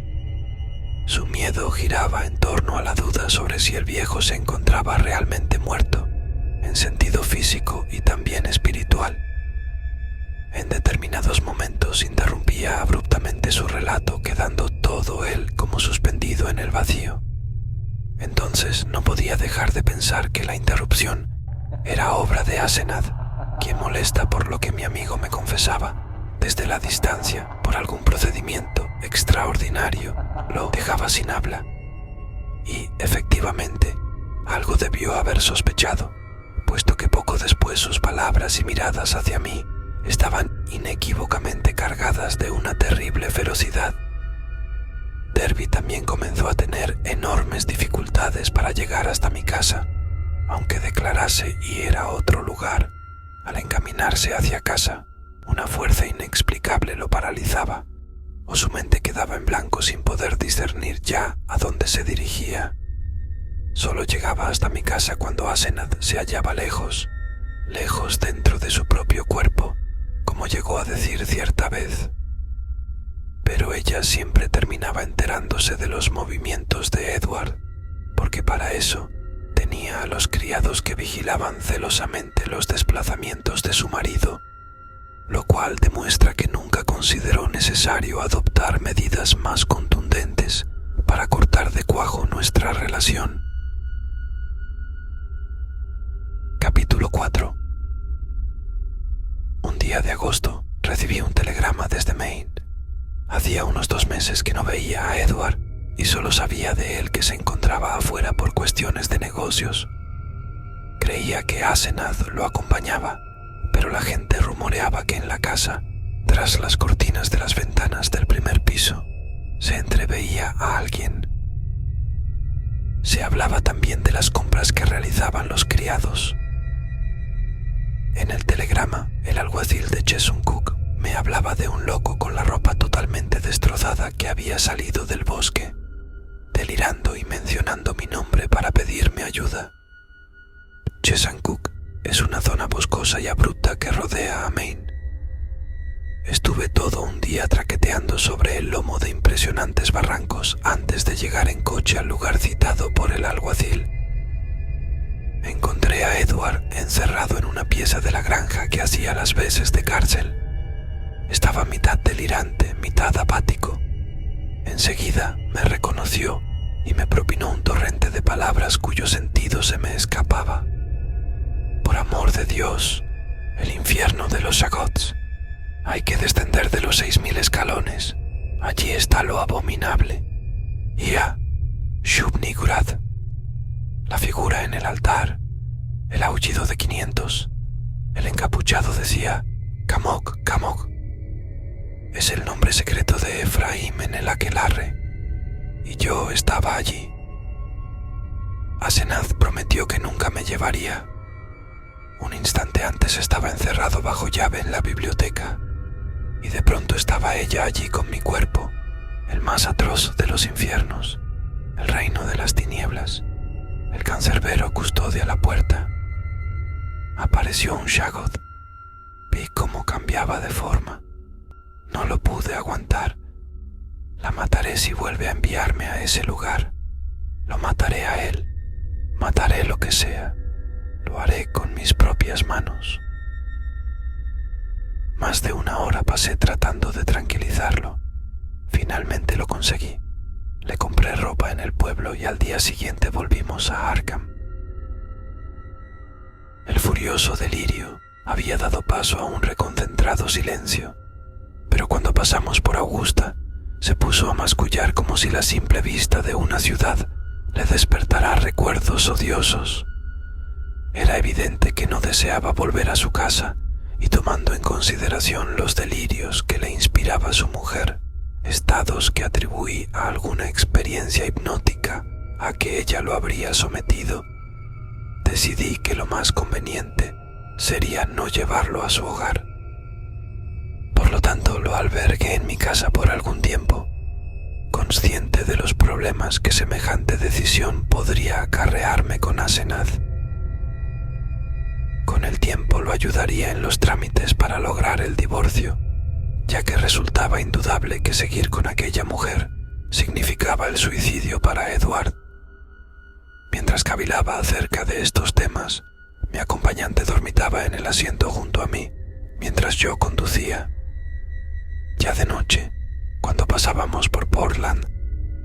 Su miedo giraba en torno a la duda sobre si el viejo se encontraba realmente muerto, en sentido físico y también espiritual. En determinados momentos interrumpía abruptamente su relato, quedando todo él como suspendido en el vacío. Entonces no podía dejar de pensar que la interrupción era obra de Asenath, quien, molesta por lo que mi amigo me confesaba, desde la distancia, por algún procedimiento extraordinario, lo dejaba sin habla. Y, efectivamente, algo debió haber sospechado, puesto que poco después sus palabras y miradas hacia mí estaban inequívocamente cargadas de una terrible ferocidad. Derby también comenzó a tener enormes dificultades para llegar hasta mi casa, aunque declarase ir a otro lugar. Al encaminarse hacia casa, una fuerza inexplicable lo paralizaba, o su mente quedaba en blanco sin poder discernir ya a dónde se dirigía. Solo llegaba hasta mi casa cuando Asenath se hallaba lejos, lejos dentro de su propio cuerpo, como llegó a decir cierta vez. Pero ella siempre terminaba enterándose de los movimientos de Edward, porque para eso tenía a los criados que vigilaban celosamente los desplazamientos de su marido, lo cual demuestra que nunca consideró necesario adoptar medidas más contundentes para cortar de cuajo nuestra relación. Capítulo 4. Un día de agosto recibí un telegrama desde Maine. Hacía unos 2 meses que no veía a Edward y solo sabía de él que se encontraba afuera por cuestiones de negocios. Creía que Asenath lo acompañaba, pero la gente rumoreaba que en la casa, tras las cortinas de las ventanas del primer piso, se entreveía a alguien. Se hablaba también de las compras que realizaban los criados. En el telegrama, el alguacil de Chesuncook me hablaba de un loco con la ropa totalmente destrozada que había salido del bosque, delirando y mencionando mi nombre para pedirme ayuda. Chesuncook es una zona boscosa y abrupta que rodea a Maine. Estuve todo un día traqueteando sobre el lomo de impresionantes barrancos antes de llegar en coche al lugar citado por el alguacil. Encontré a Edward encerrado en una pieza de la granja que hacía las veces de cárcel. Estaba mitad delirante, mitad apático. Enseguida me reconoció y me propinó un torrente de palabras cuyo sentido se me escapaba. Por amor de Dios, el infierno de los Shagots. Hay que descender de los 6000 escalones. Allí está lo abominable. Ya, Shub-Niggurath. La figura en el altar, el aullido de 500. El encapuchado decía, Camok, Camok. Es el nombre secreto de Ephraim en el aquelarre, y yo estaba allí. Asenath prometió que nunca me llevaría. Un instante antes estaba encerrado bajo llave en la biblioteca, y de pronto estaba ella allí con mi cuerpo, el más atroz de los infiernos, el reino de las tinieblas. El cancerbero custodia la puerta. Apareció un Shaggoth. Vi cómo cambiaba de forma. No lo pude aguantar. La mataré si vuelve a enviarme a ese lugar. Lo mataré a él. Mataré lo que sea. Lo haré con mis propias manos. Más de una hora pasé tratando de tranquilizarlo. Finalmente lo conseguí. Le compré ropa en el pueblo y al día siguiente volvimos a Arkham. El furioso delirio había dado paso a un reconcentrado silencio, pero cuando pasamos por Augusta, se puso a mascullar como si la simple vista de una ciudad le despertara recuerdos odiosos. Era evidente que no deseaba volver a su casa, y tomando en consideración los delirios que le inspiraba su mujer, estados que atribuí a alguna experiencia hipnótica a que ella lo habría sometido, decidí que lo más conveniente sería no llevarlo a su hogar. Por lo tanto, lo albergué en mi casa por algún tiempo, consciente de los problemas que semejante decisión podría acarrearme con Asenath. Con el tiempo lo ayudaría en los trámites para lograr el divorcio, ya que resultaba indudable que seguir con aquella mujer significaba el suicidio para Edward. Mientras cavilaba acerca de estos temas, mi acompañante dormitaba en el asiento junto a mí, mientras yo conducía. Ya de noche, cuando pasábamos por Portland,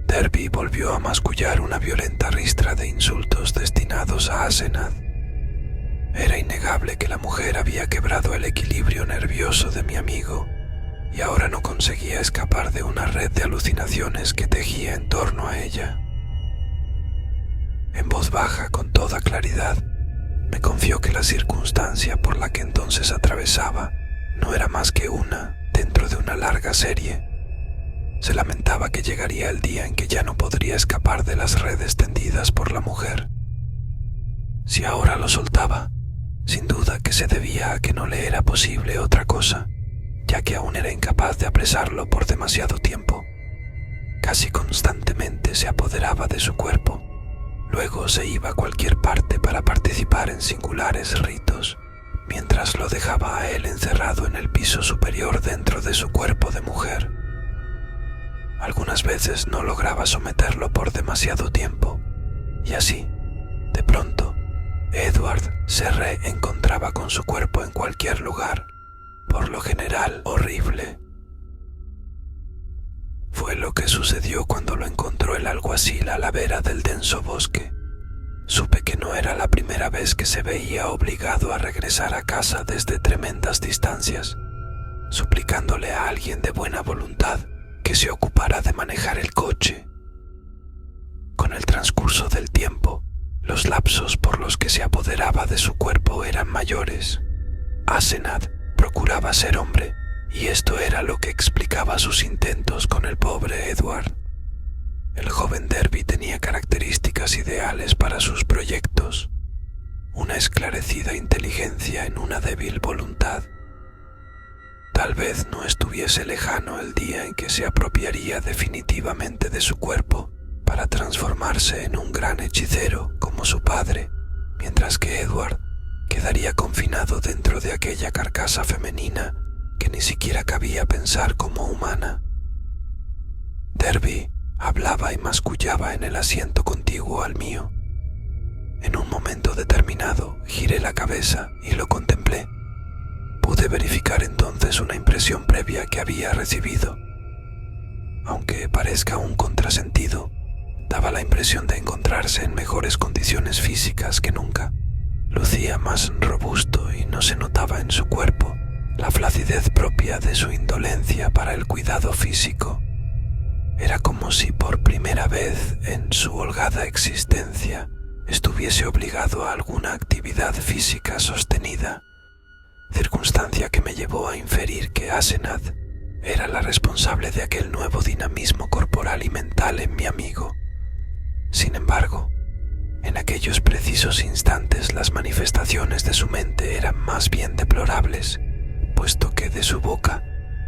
Derby volvió a mascullar una violenta ristra de insultos destinados a Asenath. Era innegable que la mujer había quebrado el equilibrio nervioso de mi amigo y ahora no conseguía escapar de una red de alucinaciones que tejía en torno a ella. En voz baja, con toda claridad, me confió que la circunstancia por la que entonces atravesaba no era más que una dentro de una larga serie. Se lamentaba que llegaría el día en que ya no podría escapar de las redes tendidas por la mujer. Si ahora lo soltaba, sin duda que se debía a que no le era posible otra cosa, ya que aún era incapaz de apresarlo por demasiado tiempo. Casi constantemente se apoderaba de su cuerpo. Luego se iba a cualquier parte para participar en singulares ritos, mientras lo dejaba a él encerrado en el piso superior dentro de su cuerpo de mujer. Algunas veces no lograba someterlo por demasiado tiempo, y así, de pronto, Edward se reencontraba con su cuerpo en cualquier lugar, por lo general horrible. Fue lo que sucedió cuando lo encontró el alguacil a la vera del denso bosque. Supe que no era la primera vez que se veía obligado a regresar a casa desde tremendas distancias, suplicándole a alguien de buena voluntad que se ocupara de manejar el coche. Con el transcurso del tiempo, los lapsos por los que se apoderaba de su cuerpo eran mayores. Asenath procuraba ser hombre, y esto era lo que explicaba sus intentos con el pobre Edward. El joven Derby tenía características ideales para sus proyectos: una esclarecida inteligencia en una débil voluntad. Tal vez no estuviese lejano el día en que se apropiaría definitivamente de su cuerpo para transformarse en un gran hechicero como su padre, mientras que Edward quedaría confinado dentro de aquella carcasa femenina que ni siquiera cabía pensar como humana. Derby hablaba y mascullaba en el asiento contiguo al mío. En un momento determinado giré la cabeza y lo contemplé. Pude verificar entonces una impresión previa que había recibido. Aunque parezca un contrasentido, daba la impresión de encontrarse en mejores condiciones físicas que nunca. Lucía más robusto y no se notaba en su cuerpo la flacidez propia de su indolencia para el cuidado físico. Era como si por primera vez en su holgada existencia estuviese obligado a alguna actividad física sostenida, circunstancia que me llevó a inferir que Asenath era la responsable de aquel nuevo dinamismo corporal y mental en mi amigo. Sin embargo, en aquellos precisos instantes las manifestaciones de su mente eran más bien deplorables, puesto que de su boca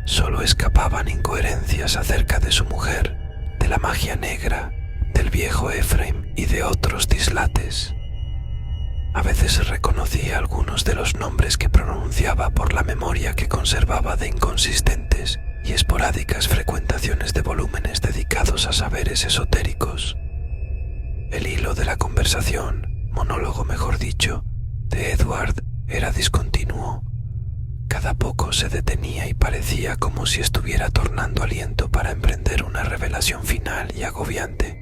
solo escapaban incoherencias acerca de su mujer, de la magia negra, del viejo Ephraim y de otros dislates. A veces reconocía algunos de los nombres que pronunciaba por la memoria que conservaba de inconsistentes y esporádicas frecuentaciones de volúmenes dedicados a saberes esotéricos. El hilo de la conversación, monólogo mejor dicho, de Edward era discontinuo. Cada poco se detenía y parecía como si estuviera tornando aliento para emprender una revelación final y agobiante.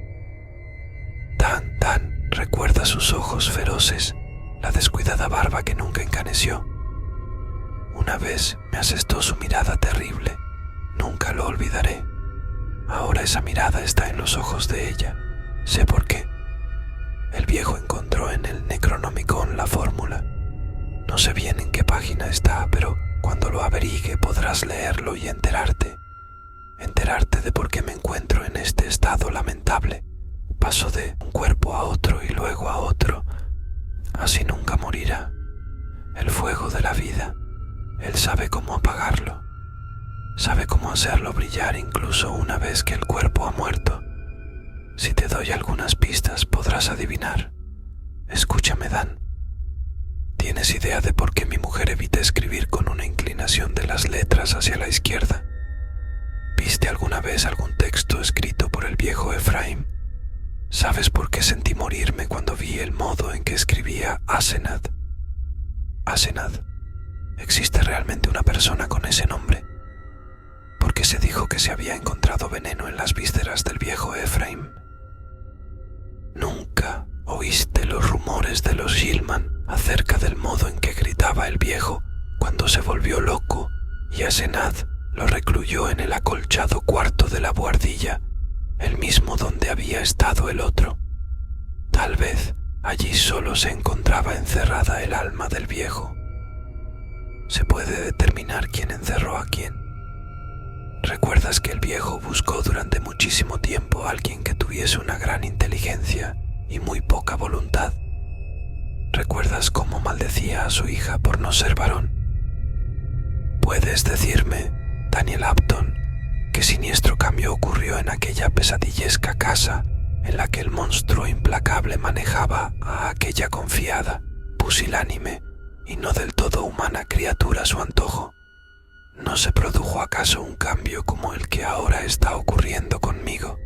Dan, recuerda sus ojos feroces, la descuidada barba que nunca encaneció. Una vez me asestó su mirada terrible, nunca lo olvidaré. Ahora esa mirada está en los ojos de ella, sé por qué. El viejo encontró en el Necronomicon la fórmula. No sé bien en qué página está, pero cuando lo averigue podrás leerlo y enterarte de por qué me encuentro en este estado lamentable. Paso de un cuerpo a otro y luego a otro. Así nunca morirá. El fuego de la vida, él sabe cómo apagarlo. Sabe cómo hacerlo brillar incluso una vez que el cuerpo ha muerto. Si te doy algunas pistas podrás adivinar. Escúchame, Dan. ¿Tienes idea de por qué mi mujer evita escribir con una inclinación de las letras hacia la izquierda? ¿Viste alguna vez algún texto escrito por el viejo Ephraim? ¿Sabes por qué sentí morirme cuando vi el modo en que escribía Asenath? Asenath. ¿Existe realmente una persona con ese nombre? ¿Por qué se dijo que se había encontrado veneno en las vísceras del viejo Ephraim? ¿Nunca oíste los rumores de los Gilman acerca del modo en que gritaba el viejo cuando se volvió loco y Asenath lo recluyó en el acolchado cuarto de la buhardilla, el mismo donde había estado el otro? Tal vez allí solo se encontraba encerrada el alma del viejo. ¿Se puede determinar quién encerró a quién? ¿Recuerdas que el viejo buscó durante muchísimo tiempo a alguien que tuviese una gran inteligencia y muy poca voluntad? ¿Recuerdas cómo maldecía a su hija por no ser varón? ¿Puedes decirme, Daniel Upton, qué siniestro cambio ocurrió en aquella pesadillesca casa en la que el monstruo implacable manejaba a aquella confiada, pusilánime y no del todo humana criatura a su antojo? ¿No se produjo acaso un cambio como el que ahora está ocurriendo conmigo?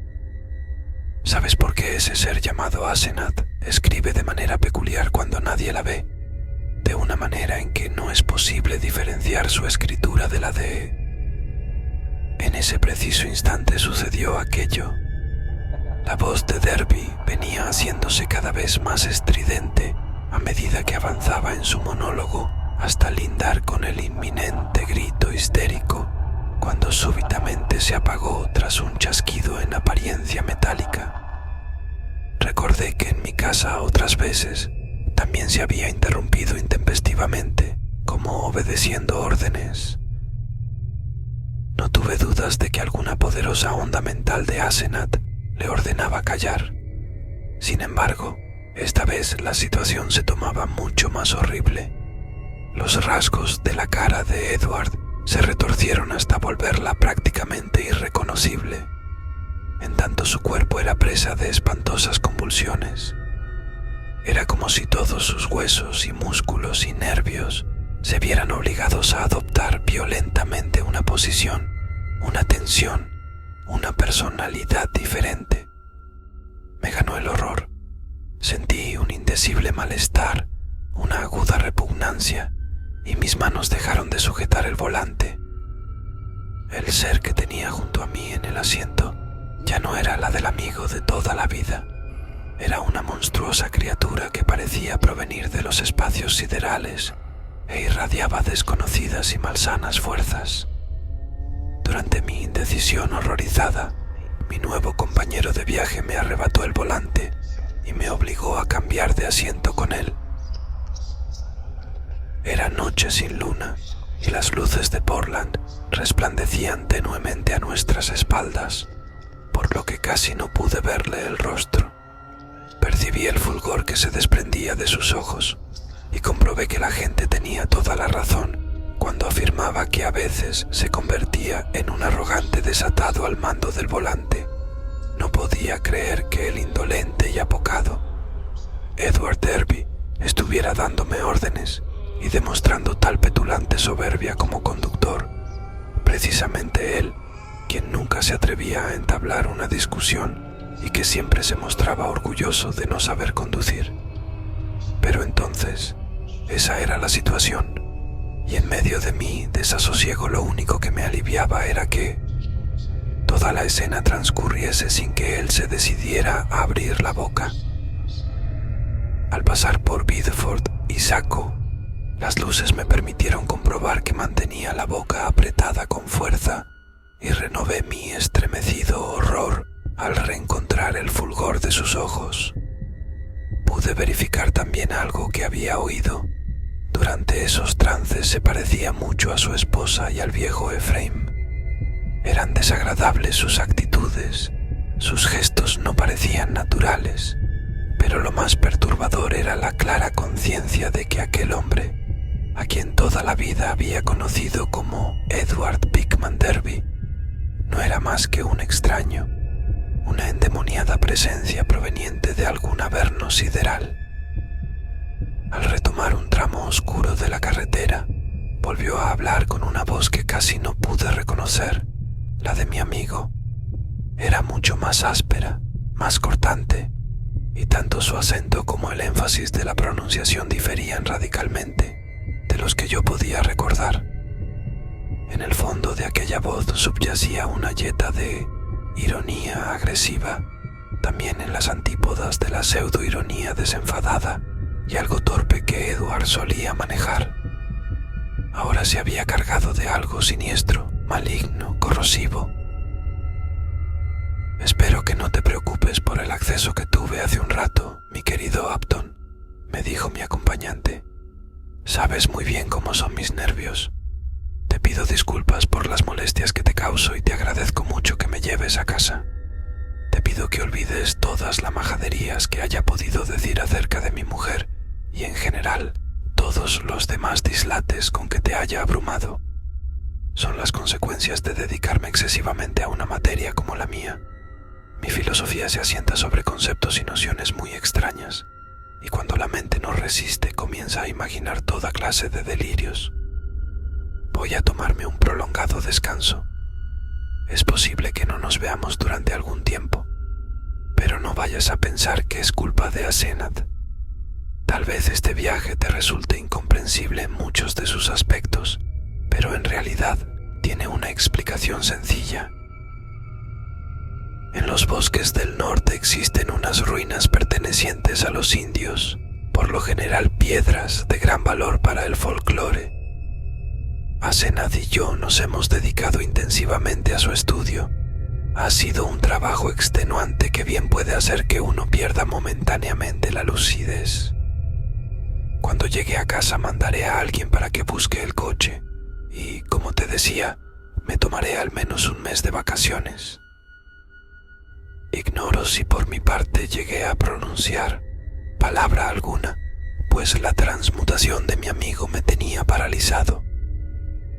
¿Sabes por qué ese ser llamado Asenath escribe de manera peculiar cuando nadie la ve? De una manera en que no es posible diferenciar su escritura de la de... En ese preciso instante sucedió aquello. La voz de Derby venía haciéndose cada vez más estridente a medida que avanzaba en su monólogo hasta lindar con el inminente grito histérico, cuando súbitamente se apagó tras un chasquido en apariencia metálica. Recordé que en mi casa otras veces también se había interrumpido intempestivamente, como obedeciendo órdenes. No tuve dudas de que alguna poderosa onda mental de Asenath le ordenaba callar. Sin embargo, esta vez la situación se tomaba mucho más horrible. Los rasgos de la cara de Edward se retorcieron hasta volverla prácticamente irreconocible, en tanto su cuerpo era presa de espantosas convulsiones. Era como si todos sus huesos y músculos y nervios se vieran obligados a adoptar violentamente una posición, una tensión, una personalidad diferente. Me ganó el horror. Sentí un indecible malestar, una aguda repugnancia, y mis manos dejaron de sujetar el volante. El ser que tenía junto a mí en el asiento ya no era la del amigo de toda la vida. Era una monstruosa criatura que parecía provenir de los espacios siderales e irradiaba desconocidas y malsanas fuerzas. Durante mi indecisión horrorizada, mi nuevo compañero de viaje me arrebató el volante y me obligó a cambiar de asiento con él. Era noche sin luna y las luces de Portland resplandecían tenuemente a nuestras espaldas, por lo que casi no pude verle el rostro. Percibí el fulgor que se desprendía de sus ojos y comprobé que la gente tenía toda la razón cuando afirmaba que a veces se convertía en un arrogante desatado al mando del volante. No podía creer que el indolente y apocado Edward Derby estuviera dándome órdenes y demostrando tal petulante soberbia como conductor, precisamente él, quien nunca se atrevía a entablar una discusión y que siempre se mostraba orgulloso de no saber conducir. Pero entonces, esa era la situación, y en medio de mi desasosiego lo único que me aliviaba era que toda la escena transcurriese sin que él se decidiera a abrir la boca. Al pasar por Bideford y Saco, las luces me permitieron comprobar que mantenía la boca apretada con fuerza y renové mi estremecido horror al reencontrar el fulgor de sus ojos. Pude verificar también algo que había oído. Durante esos trances se parecía mucho a su esposa y al viejo Ephraim. Eran desagradables sus actitudes, sus gestos no parecían naturales, pero lo más perturbador era la clara conciencia de que aquel hombre, a quien toda la vida había conocido como Edward Pickman Derby, no era más que un extraño, una endemoniada presencia proveniente de algún averno sideral. Al retomar un tramo oscuro de la carretera, volvió a hablar con una voz que casi no pude reconocer, la de mi amigo. Era mucho más áspera, más cortante, y tanto su acento como el énfasis de la pronunciación diferían radicalmente de los que yo podía recordar. En el fondo de aquella voz subyacía una yeta de ironía agresiva, también en las antípodas de la pseudo-ironía desenfadada y algo torpe que Edward solía manejar. Ahora se había cargado de algo siniestro, maligno, corrosivo. «Espero que no te preocupes por el acceso que tuve hace un rato, mi querido Upton», me dijo mi acompañante. «Sabes muy bien cómo son mis nervios. Te pido disculpas por las molestias que te causo y te agradezco mucho que me lleves a casa. Te pido que olvides todas las majaderías que haya podido decir acerca de mi mujer y en general todos los demás dislates con que te haya abrumado. Son las consecuencias de dedicarme excesivamente a una materia como la mía. Mi filosofía se asienta sobre conceptos y nociones muy extrañas, y cuando la mente no resiste comienza a imaginar toda clase de delirios. Voy a tomarme un prolongado descanso. Es posible que no nos veamos durante algún tiempo, pero no vayas a pensar que es culpa de Asenath. Tal vez este viaje te resulte incomprensible en muchos de sus aspectos, pero en realidad tiene una explicación sencilla. En los bosques del norte existen unas ruinas pertenecientes a los indios, por lo general piedras de gran valor para el folclore. Asenath y yo nos hemos dedicado intensivamente a su estudio. Ha sido un trabajo extenuante que bien puede hacer que uno pierda momentáneamente la lucidez. Cuando llegue a casa mandaré a alguien para que busque el coche y, como te decía, me tomaré al menos un mes de vacaciones. Ignoro si por mi parte llegué a pronunciar palabra alguna, pues la transmutación de mi amigo me tenía paralizado.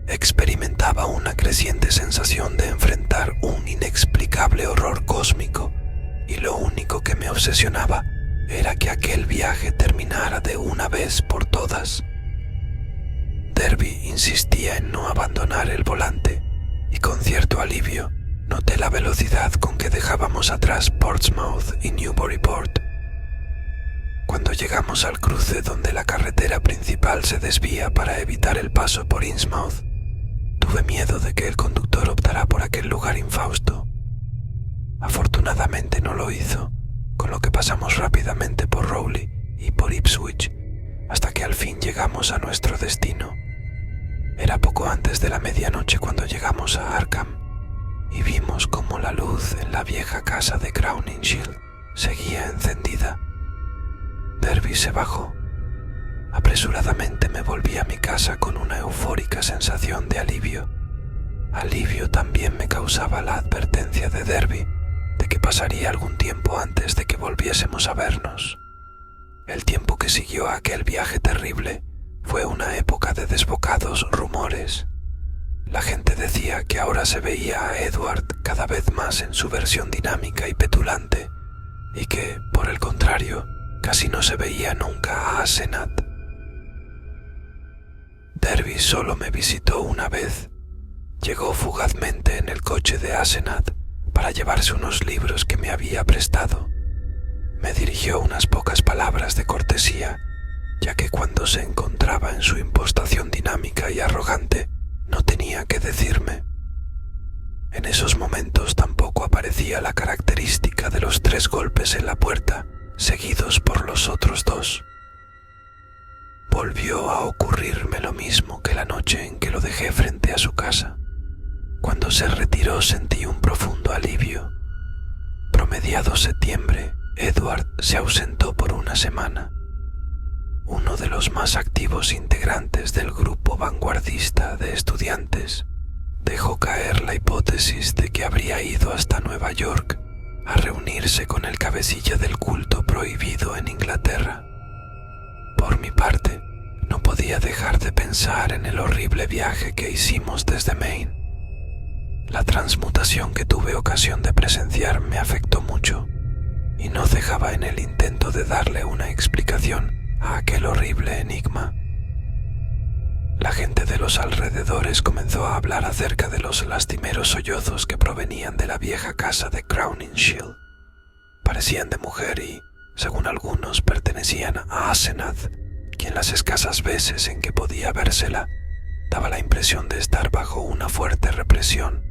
Experimentaba una creciente sensación de enfrentar un inexplicable horror cósmico, y lo único que me obsesionaba era que aquel viaje terminara de una vez por todas. Derby insistía en no abandonar el volante, y con cierto alivio noté la velocidad con que dejábamos atrás Portsmouth y Newburyport. Cuando llegamos al cruce donde la carretera principal se desvía para evitar el paso por Innsmouth, tuve miedo de que el conductor optara por aquel lugar infausto. Afortunadamente no lo hizo, con lo que pasamos rápidamente por Rowley y por Ipswich, hasta que al fin llegamos a nuestro destino. Era poco antes de la medianoche cuando llegamos a Arkham, y vimos cómo la luz en la vieja casa de Crowninshield seguía encendida. Derby se bajó. Apresuradamente me volví a mi casa con una eufórica sensación de alivio. Alivio también me causaba la advertencia de Derby de que pasaría algún tiempo antes de que volviésemos a vernos. El tiempo que siguió a aquel viaje terrible fue una época de desbocados rumores. La gente decía que ahora se veía a Edward cada vez más en su versión dinámica y petulante, y que, por el contrario, Casi no se veía nunca a Asenath. Derby solo me visitó una vez. Llegó fugazmente en el coche de Asenath para llevarse unos libros que me había prestado. Me dirigió unas pocas palabras de cortesía, ya que cuando se encontraba en su impostación dinámica y arrogante, no tenía que decirme. En esos momentos tampoco aparecía la característica de los 3 golpes en la puerta, seguidos por los otros 2. Volvió a ocurrirme lo mismo que la noche en que lo dejé frente a su casa. Cuando se retiró sentí un profundo alivio. Promediado septiembre, Edward se ausentó por una semana. Uno de los más activos integrantes del grupo vanguardista de estudiantes dejó caer la hipótesis de que habría ido hasta Nueva York a reunirse con el cabecilla del culto prohibido en Inglaterra. Por mi parte, no podía dejar de pensar en el horrible viaje que hicimos desde Maine. La transmutación que tuve ocasión de presenciar me afectó mucho y no dejaba en el intento de darle una explicación a aquel horrible enigma. La gente de los alrededores comenzó a hablar acerca de los lastimeros sollozos que provenían de la vieja casa de Crowninshield. Parecían de mujer y, según algunos, pertenecían a Asenath, quien las escasas veces en que podía vérsela daba la impresión de estar bajo una fuerte represión.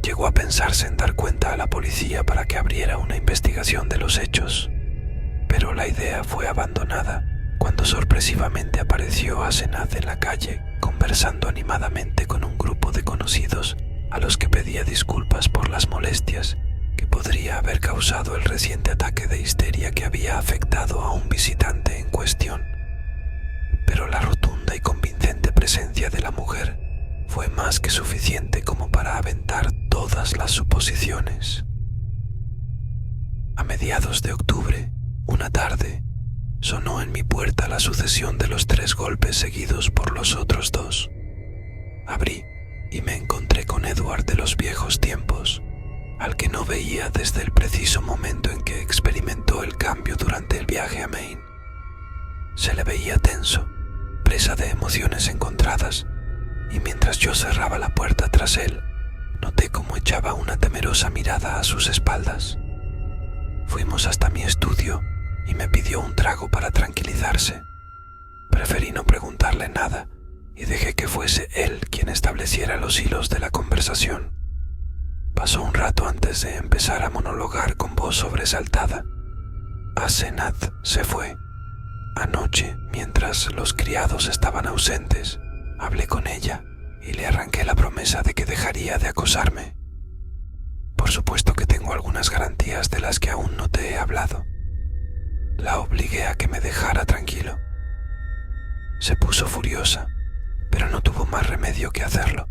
Llegó a pensarse en dar cuenta a la policía para que abriera una investigación de los hechos, pero la idea fue abandonada cuando sorpresivamente apareció Asenath en la calle, conversando animadamente con un grupo de conocidos a los que pedía disculpas por las molestias que podría haber causado el reciente ataque de histeria que había afectado a un visitante en cuestión. Pero la rotunda y convincente presencia de la mujer fue más que suficiente como para aventar todas las suposiciones. A mediados de octubre, una tarde, sonó en mi puerta la sucesión de los 3 golpes seguidos por los otros 2. Abrí y me encontré con Edward de los viejos tiempos, al que no veía desde el preciso momento en que experimentó el cambio durante el viaje a Maine. Se le veía tenso, presa de emociones encontradas, y mientras yo cerraba la puerta tras él, noté cómo echaba una temerosa mirada a sus espaldas. Fuimos hasta mi estudio y me pidió un trago para tranquilizarse. Preferí no preguntarle nada y dejé que fuese él quien estableciera los hilos de la conversación. Pasó un rato antes de empezar a monologar con voz sobresaltada. Asenath se fue. Anoche, mientras los criados estaban ausentes, hablé con ella y le arranqué la promesa de que dejaría de acosarme. Por supuesto que tengo algunas garantías de las que aún no te he hablado. La obligué a que me dejara tranquilo. Se puso furiosa, pero no tuvo más remedio que hacerlo.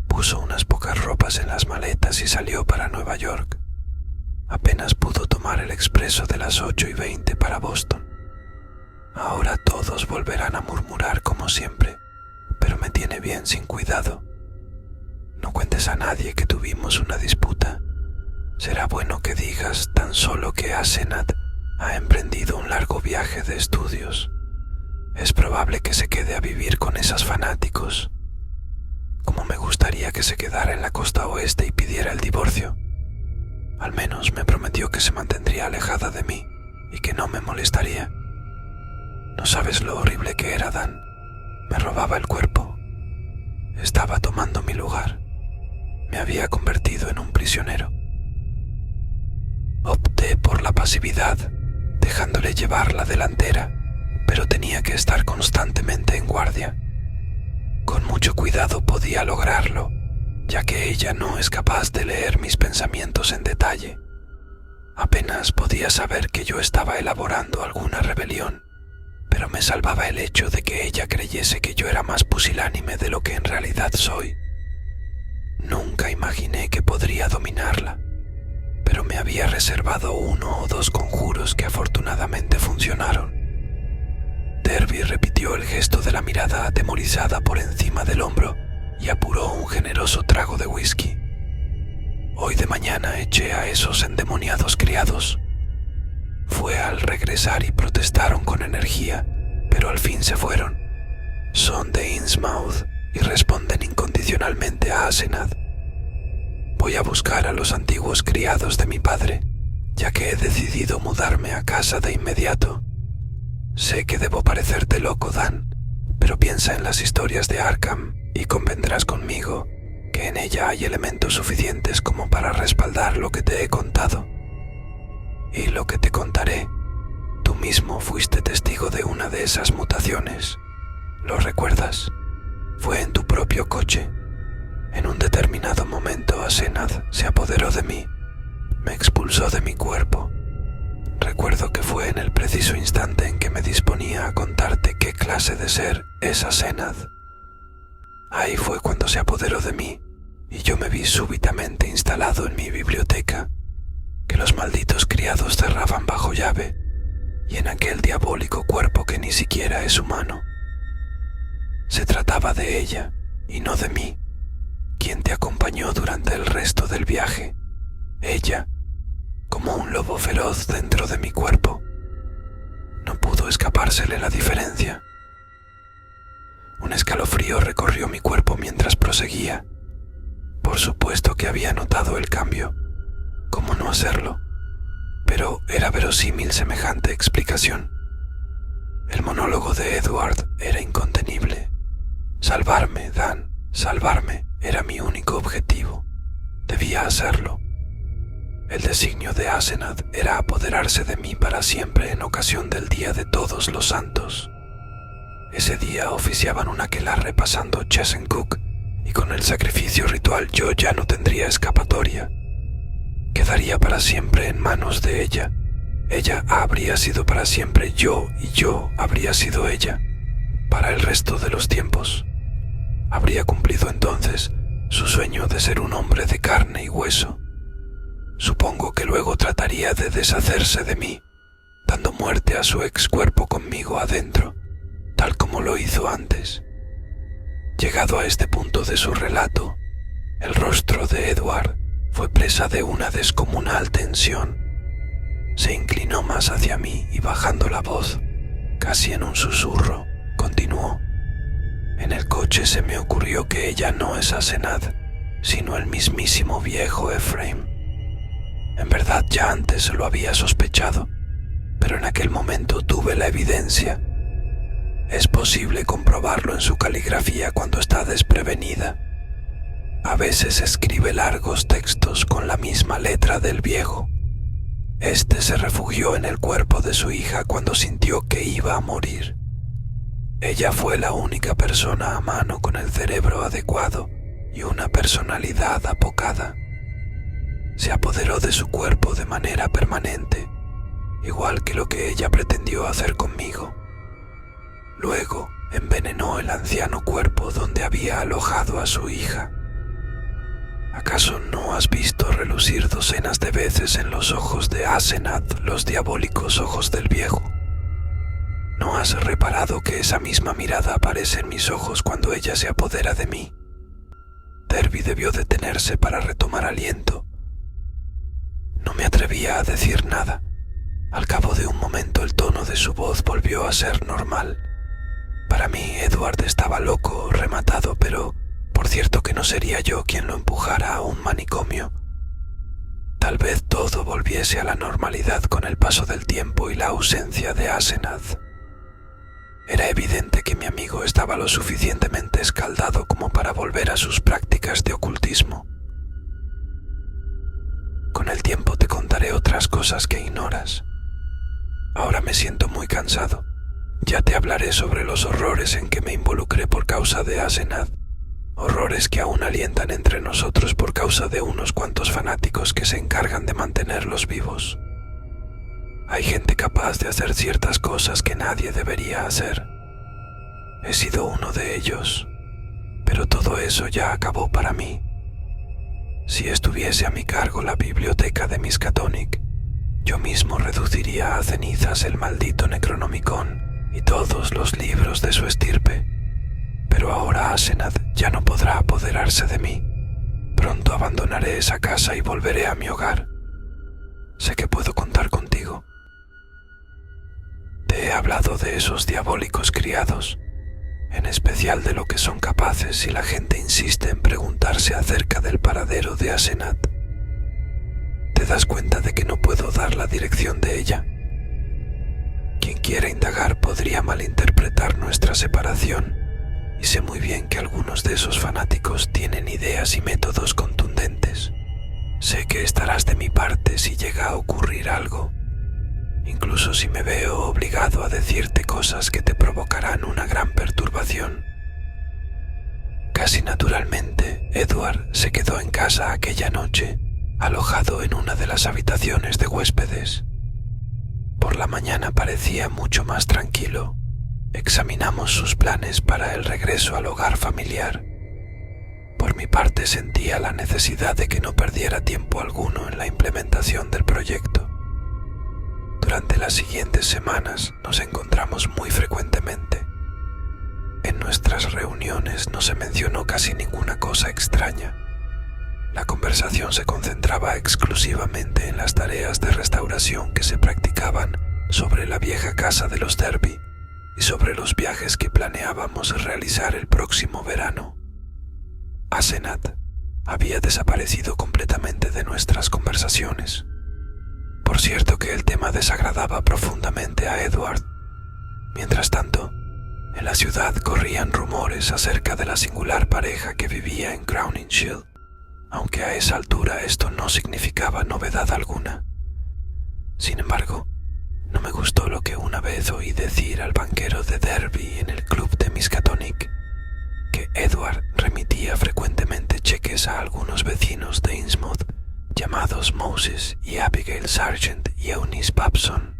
Puso unas pocas ropas en las maletas y salió para Nueva York. Apenas pudo tomar el expreso de las 8:20 para Boston. Ahora todos volverán a murmurar como siempre, pero me tiene bien sin cuidado. No cuentes a nadie que tuvimos una disputa. Será bueno que digas tan solo que Asenath ha emprendido un largo viaje de estudios. Es probable que se quede a vivir con esos fanáticos. Como me gustaría que se quedara en la costa oeste y pidiera el divorcio. Al menos me prometió que se mantendría alejada de mí y que no me molestaría. No sabes lo horrible que era, Dan. Me robaba el cuerpo. Estaba tomando mi lugar. Me había convertido en un prisionero. Opté por la pasividad, dejándole llevar la delantera, pero tenía que estar constantemente en guardia. Con mucho cuidado podía lograrlo, ya que ella no es capaz de leer mis pensamientos en detalle. Apenas podía saber que yo estaba elaborando alguna rebelión, pero me salvaba el hecho de que ella creyese que yo era más pusilánime de lo que en realidad soy. Nunca imaginé que podría dominarla, pero me había reservado 1 o 2 conjuros que afortunadamente funcionaron. Derby repitió el gesto de la mirada atemorizada por encima del hombro y apuró un generoso trago de whisky. Hoy de mañana eché a esos endemoniados criados. fue al regresar y protestaron con energía, pero al fin se fueron. Son de Innsmouth y responden incondicionalmente a Asenath. Voy a buscar a los antiguos criados de mi padre, ya que he decidido mudarme a casa de inmediato. Sé que debo parecerte loco, Dan, pero piensa en las historias de Arkham y convendrás conmigo que en ella hay elementos suficientes como para respaldar lo que te he contado. Y lo que te contaré, tú mismo fuiste testigo de una de esas mutaciones. ¿Lo recuerdas? Fue en tu propio coche. En un determinado momento Asenath se apoderó de mí, me expulsó de mi cuerpo. Recuerdo que fue en el preciso instante en que me disponía a contarte qué clase de ser es Asenath. Ahí fue cuando se apoderó de mí y yo me vi súbitamente instalado en mi biblioteca, que los malditos criados cerraban bajo llave, y en aquel diabólico cuerpo que ni siquiera es humano. Se trataba de ella y no de mí, quien te acompañó durante el resto del viaje. Ella, como un lobo feroz dentro de mi cuerpo. No pudo escapársele la diferencia. Un escalofrío recorrió mi cuerpo mientras proseguía. Por supuesto que había notado el cambio. ¿Cómo no hacerlo? Pero era verosímil semejante explicación. El monólogo de Edward era incontenible. Salvarme, Dan, salvarme, era mi único objetivo. Debía hacerlo. El designio de Asenath era apoderarse de mí para siempre en ocasión del Día de Todos los Santos. Ese día oficiaban un aquelarre pasando Chesencook, y con el sacrificio ritual yo ya no tendría escapatoria. Quedaría para siempre en manos de ella. Ella habría sido para siempre yo y yo habría sido ella, para el resto de los tiempos. Habría cumplido entonces su sueño de ser un hombre de carne y hueso. Supongo que luego trataría de deshacerse de mí, dando muerte a su ex cuerpo conmigo adentro, tal como lo hizo antes. Llegado a este punto de su relato, el rostro de Edward fue presa de una descomunal tensión. Se inclinó más hacia mí y bajando la voz, casi en un susurro, continuó. En el coche se me ocurrió que ella no es Asenath, sino el mismísimo viejo Ephraim. En verdad ya antes lo había sospechado, pero en aquel momento tuve la evidencia. Es posible comprobarlo en su caligrafía cuando está desprevenida. A veces escribe largos textos con la misma letra del viejo. Este se refugió en el cuerpo de su hija cuando sintió que iba a morir. Ella fue la única persona a mano con el cerebro adecuado y una personalidad apocada. Se apoderó de su cuerpo de manera permanente, igual que lo que ella pretendió hacer conmigo. Luego envenenó el anciano cuerpo donde había alojado a su hija. ¿Acaso no has visto relucir docenas de veces en los ojos de Asenath los diabólicos ojos del viejo? ¿No has reparado que esa misma mirada aparece en mis ojos cuando ella se apodera de mí? Derby debió detenerse para retomar aliento. No me atrevía a decir nada. Al cabo de un momento el tono de su voz volvió a ser normal. Para mí Edward estaba loco o rematado, pero por cierto que no sería yo quien lo empujara a un manicomio. Tal vez todo volviese a la normalidad con el paso del tiempo y la ausencia de Asenath. Era evidente que mi amigo estaba lo suficientemente escaldado como para volver a sus prácticas de ocultismo. Con el tiempo te contaré otras cosas que ignoras. Ahora me siento muy cansado. Ya te hablaré sobre los horrores en que me involucré por causa de Asenath. Horrores que aún alientan entre nosotros por causa de unos cuantos fanáticos que se encargan de mantenerlos vivos. Hay gente capaz de hacer ciertas cosas que nadie debería hacer. He sido uno de ellos, pero todo eso ya acabó para mí. Si estuviese a mi cargo la biblioteca de Miskatonic, yo mismo reduciría a cenizas el maldito Necronomicon y todos los libros de su estirpe. Pero ahora Asenath ya no podrá apoderarse de mí. Pronto abandonaré esa casa y volveré a mi hogar. Sé que puedo contar contigo. Le he hablado de esos diabólicos criados, en especial de lo que son capaces si la gente insiste en preguntarse acerca del paradero de Asenat. ¿Te das cuenta de que no puedo dar la dirección de ella? Quien quiera indagar podría malinterpretar nuestra separación, y sé muy bien que algunos de esos fanáticos tienen ideas y métodos contundentes. Sé que estarás de mi parte si llega a ocurrir algo, incluso si me veo obligado a decirte cosas que te provocarán una gran perturbación. Casi naturalmente, Edward se quedó en casa aquella noche, alojado en una de las habitaciones de huéspedes. Por la mañana parecía mucho más tranquilo. Examinamos sus planes para el regreso al hogar familiar. Por mi parte sentía la necesidad de que no perdiera tiempo alguno en la implementación del proyecto. Durante las siguientes semanas nos encontramos muy frecuentemente. En nuestras reuniones no se mencionó casi ninguna cosa extraña. La conversación se concentraba exclusivamente en las tareas de restauración que se practicaban sobre la vieja casa de los Derby y sobre los viajes que planeábamos realizar el próximo verano. Asenat había desaparecido completamente de nuestras conversaciones. Por cierto que el tema desagradaba profundamente a Edward. Mientras tanto, en la ciudad corrían rumores acerca de la singular pareja que vivía en Crowninshield, aunque a esa altura esto no significaba novedad alguna. Sin embargo, no me gustó lo que una vez oí decir al banquero de Derby en el club de Miskatonic, que Edward remitía frecuentemente cheques a algunos vecinos de Innsmouth llamados Moses y Abigail Sargent y Eunice Babson.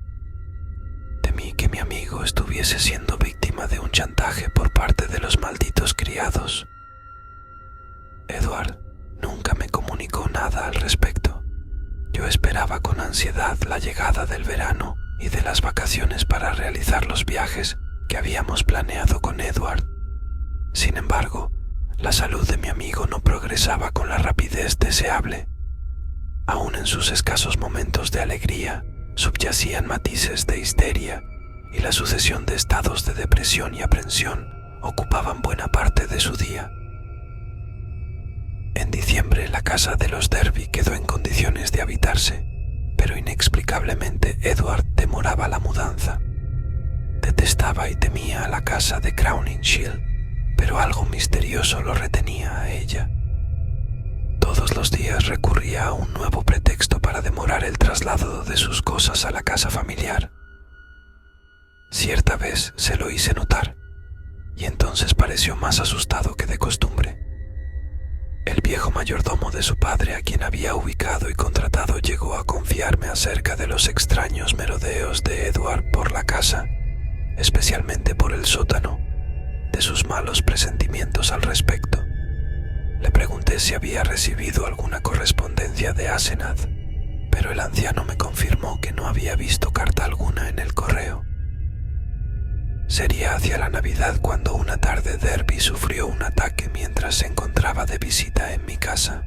Temí que mi amigo estuviese siendo víctima de un chantaje por parte de los malditos criados. Edward nunca me comunicó nada al respecto. Yo esperaba con ansiedad la llegada del verano y de las vacaciones para realizar los viajes que habíamos planeado con Edward. Sin embargo, la salud de mi amigo no progresaba con la rapidez deseable. Aún en sus escasos momentos de alegría, subyacían matices de histeria, y la sucesión de estados de depresión y aprensión ocupaban buena parte de su día. En diciembre la casa de los Derby quedó en condiciones de habitarse, pero inexplicablemente Edward demoraba la mudanza. Detestaba y temía a la casa de Crowninshield, pero algo misterioso lo retenía a ella. Todos los días recurría a un nuevo pretexto para demorar el traslado de sus cosas a la casa familiar. Cierta vez se lo hice notar, y entonces pareció más asustado que de costumbre. El viejo mayordomo de su padre, a quien había ubicado y contratado, llegó a confiarme acerca de los extraños merodeos de Edward por la casa, especialmente por el sótano, de sus malos presentimientos al respecto. Le pregunté si había recibido alguna correspondencia de Asenat, pero el anciano me confirmó que no había visto carta alguna en el correo. Sería hacia la Navidad cuando una tarde Derby sufrió un ataque mientras se encontraba de visita en mi casa.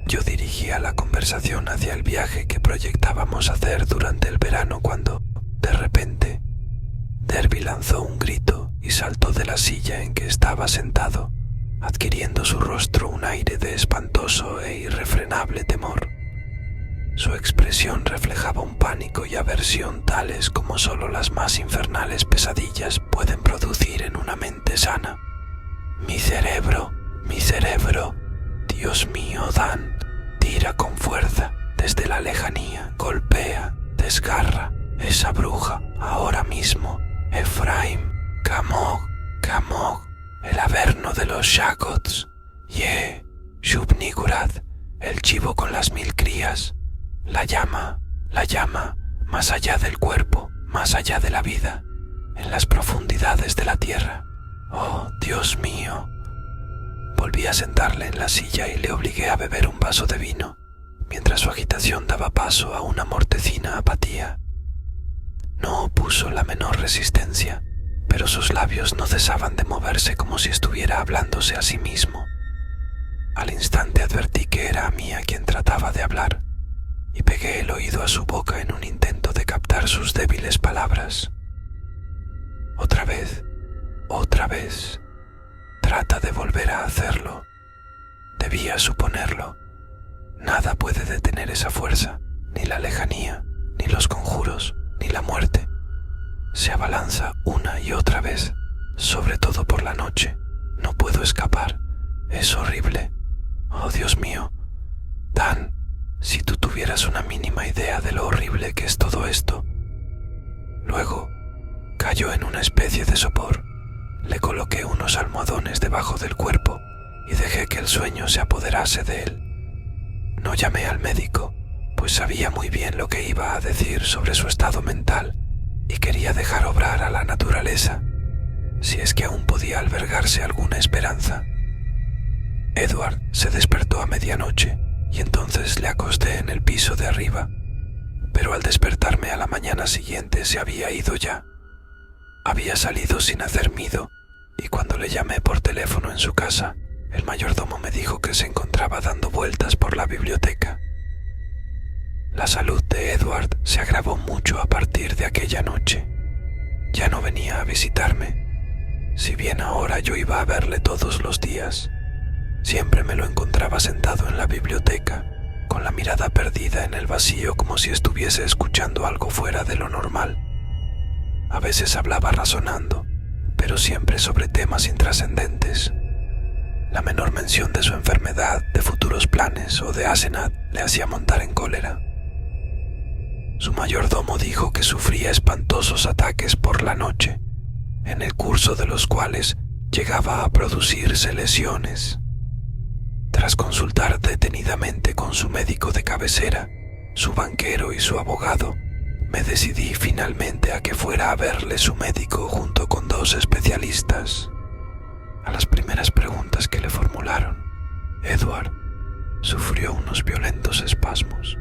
Yo dirigía la conversación hacia el viaje que proyectábamos hacer durante el verano cuando, de repente, Derby lanzó un grito y saltó de la silla en que estaba sentado, adquiriendo su rostro un aire de espantoso e irrefrenable temor. Su expresión reflejaba un pánico y aversión tales como solo las más infernales pesadillas pueden producir en una mente sana. Mi cerebro, Dios mío, Dan, tira con fuerza, desde la lejanía, golpea, desgarra, esa bruja, ahora mismo, Efraim, Camog, el averno de los Shagots, Shub-Niggurath, el chivo con las 1000 crías, la llama, más allá del cuerpo, más allá de la vida, en las profundidades de la tierra. Oh, Dios mío. Volví a sentarle en la silla y le obligué a beber un vaso de vino, mientras su agitación daba paso a una mortecina apatía. No opuso la menor resistencia, pero sus labios no cesaban de moverse como si estuviera hablándose a sí mismo. Al instante advertí que era a mí a quien trataba de hablar, y pegué el oído a su boca en un intento de captar sus débiles palabras. Otra vez, trata de volver a hacerlo. Debía suponerlo. Nada puede detener esa fuerza, ni la lejanía, ni los conjuros, ni la muerte. Se abalanza una y otra vez, sobre todo por la noche. No puedo escapar. Es horrible. Oh, Dios mío. Dan, si tú tuvieras una mínima idea de lo horrible que es todo esto. Luego, cayó en una especie de sopor. Le coloqué unos almohadones debajo del cuerpo y dejé que el sueño se apoderase de él. No llamé al médico, pues sabía muy bien lo que iba a decir sobre su estado mental y quería dejar obrar a la naturaleza, si es que aún podía albergarse alguna esperanza. Edward se despertó a medianoche y entonces le acosté en el piso de arriba, pero al despertarme a la mañana siguiente se había ido ya. Había salido sin hacer nido y cuando le llamé por teléfono en su casa, el mayordomo me dijo que se encontraba dando vueltas por la biblioteca. La salud de Edward se agravó mucho a partir de aquella noche. Ya no venía a visitarme. Si bien ahora yo iba a verle todos los días, siempre me lo encontraba sentado en la biblioteca, con la mirada perdida en el vacío como si estuviese escuchando algo fuera de lo normal. A veces hablaba razonando, pero siempre sobre temas intrascendentes. La menor mención de su enfermedad, de futuros planes o de Asenath le hacía montar en cólera. Su mayordomo dijo que sufría espantosos ataques por la noche, en el curso de los cuales llegaba a producirse lesiones. Tras consultar detenidamente con su médico de cabecera, su banquero y su abogado, me decidí finalmente a que fuera a verle su médico junto con 2 especialistas. A las primeras preguntas que le formularon, Edward sufrió unos violentos espasmos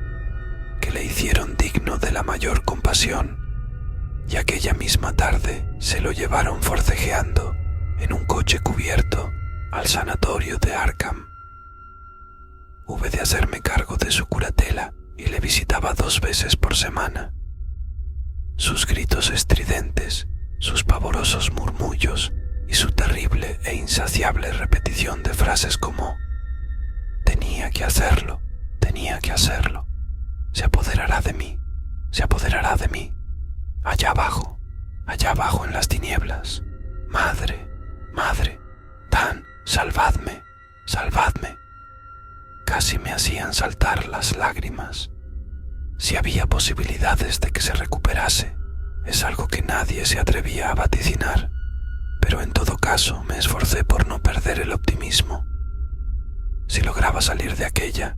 que le hicieron digno de la mayor compasión, y aquella misma tarde se lo llevaron forcejeando en un coche cubierto al sanatorio de Arkham. Hube de hacerme cargo de su curatela y le visitaba 2 veces por semana. Sus gritos estridentes, sus pavorosos murmullos y su terrible e insaciable repetición de frases como «Tenía que hacerlo, se apoderará de mí, allá abajo en las tinieblas, madre, Dan, salvadme, casi me hacían saltar las lágrimas. Si había posibilidades de que se recuperase, es algo que nadie se atrevía a vaticinar, pero en todo caso me esforcé por no perder el optimismo. Si lograba salir de aquella,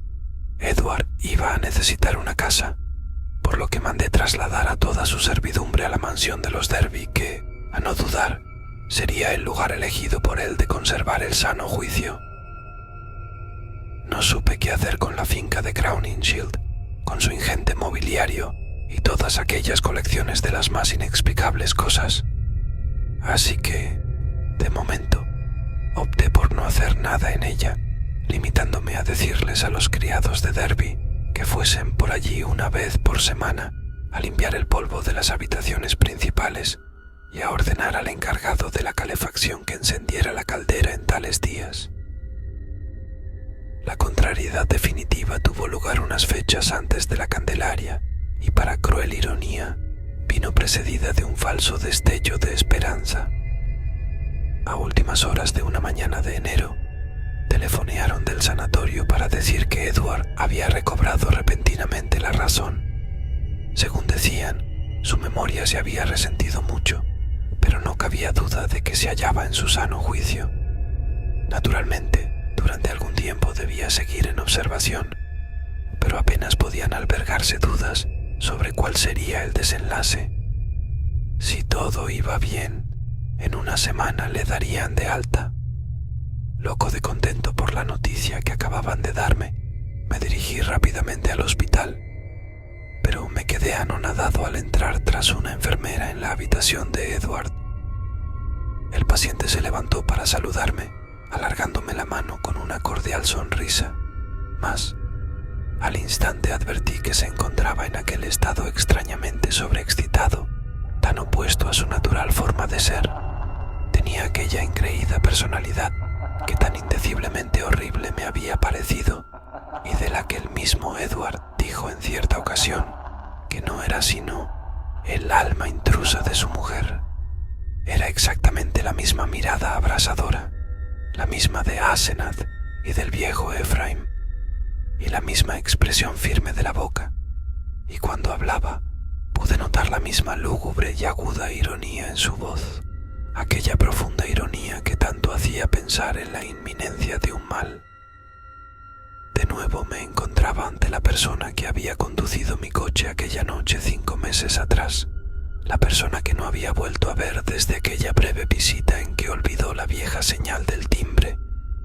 Edward iba a necesitar una casa, por lo que mandé trasladar a toda su servidumbre a la mansión de los Derby, que, a no dudar, sería el lugar elegido por él de conservar el sano juicio. No supe qué hacer con la finca de Crowninshield, con su ingente mobiliario y todas aquellas colecciones de las más inexplicables cosas. Así que, de momento, opté por no hacer nada en ella, limitándome a decirles a los criados de Derby que fuesen por allí una vez por semana a limpiar el polvo de las habitaciones principales y a ordenar al encargado de la calefacción que encendiera la caldera en tales días. La contrariedad definitiva tuvo lugar unas fechas antes de la Candelaria y, para cruel ironía, vino precedida de un falso destello de esperanza. A últimas horas de una mañana de enero, telefonearon del sanatorio para decir que Edward había recobrado repentinamente la razón. Según decían, su memoria se había resentido mucho, pero no cabía duda de que se hallaba en su sano juicio. Naturalmente, durante algún tiempo debía seguir en observación, pero apenas podían albergarse dudas sobre cuál sería el desenlace. Si todo iba bien, en una semana le darían de alta. Loco de contento por la noticia que acababan de darme, me dirigí rápidamente al hospital, pero me quedé anonadado al entrar tras una enfermera en la habitación de Edward. El paciente se levantó para saludarme, alargándome la mano con una cordial sonrisa, mas Al instante advertí que se encontraba en aquel estado extrañamente sobreexcitado, tan opuesto a su natural forma de ser. Tenía aquella increída personalidad que tan indeciblemente horrible me había parecido y de la que el mismo Edward dijo en cierta ocasión que no era sino el alma intrusa de su mujer. Era exactamente la misma mirada abrasadora, la misma de Asenath y del viejo Ephraim, y la misma expresión firme de la boca, y cuando hablaba pude notar la misma lúgubre y aguda ironía en su voz, aquella profunda ironía que tanto hacía pensar en la inminencia de un mal. De nuevo me encontraba ante la persona que había conducido mi coche aquella noche 5 meses atrás, la persona que no había vuelto a ver desde aquella breve visita en que olvidó la vieja señal del timbre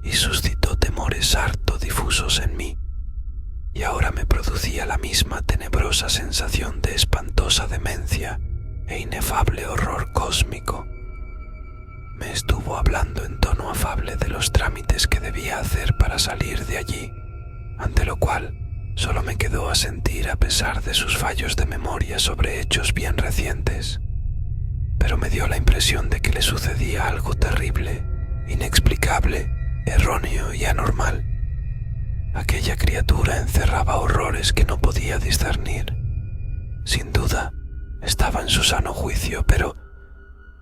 y suscitó temores harto difusos en mí, y ahora me producía la misma tenebrosa sensación de espantosa demencia e inefable horror cósmico. Me estuvo hablando en tono afable de los trámites que debía hacer para salir de allí, ante lo cual solo me quedó asentir a pesar de sus fallos de memoria sobre hechos bien recientes, pero me dio la impresión de que le sucedía algo terrible, inexplicable, erróneo y anormal. Aquella criatura encerraba horrores que no podía discernir. Sin duda, estaba en su sano juicio, pero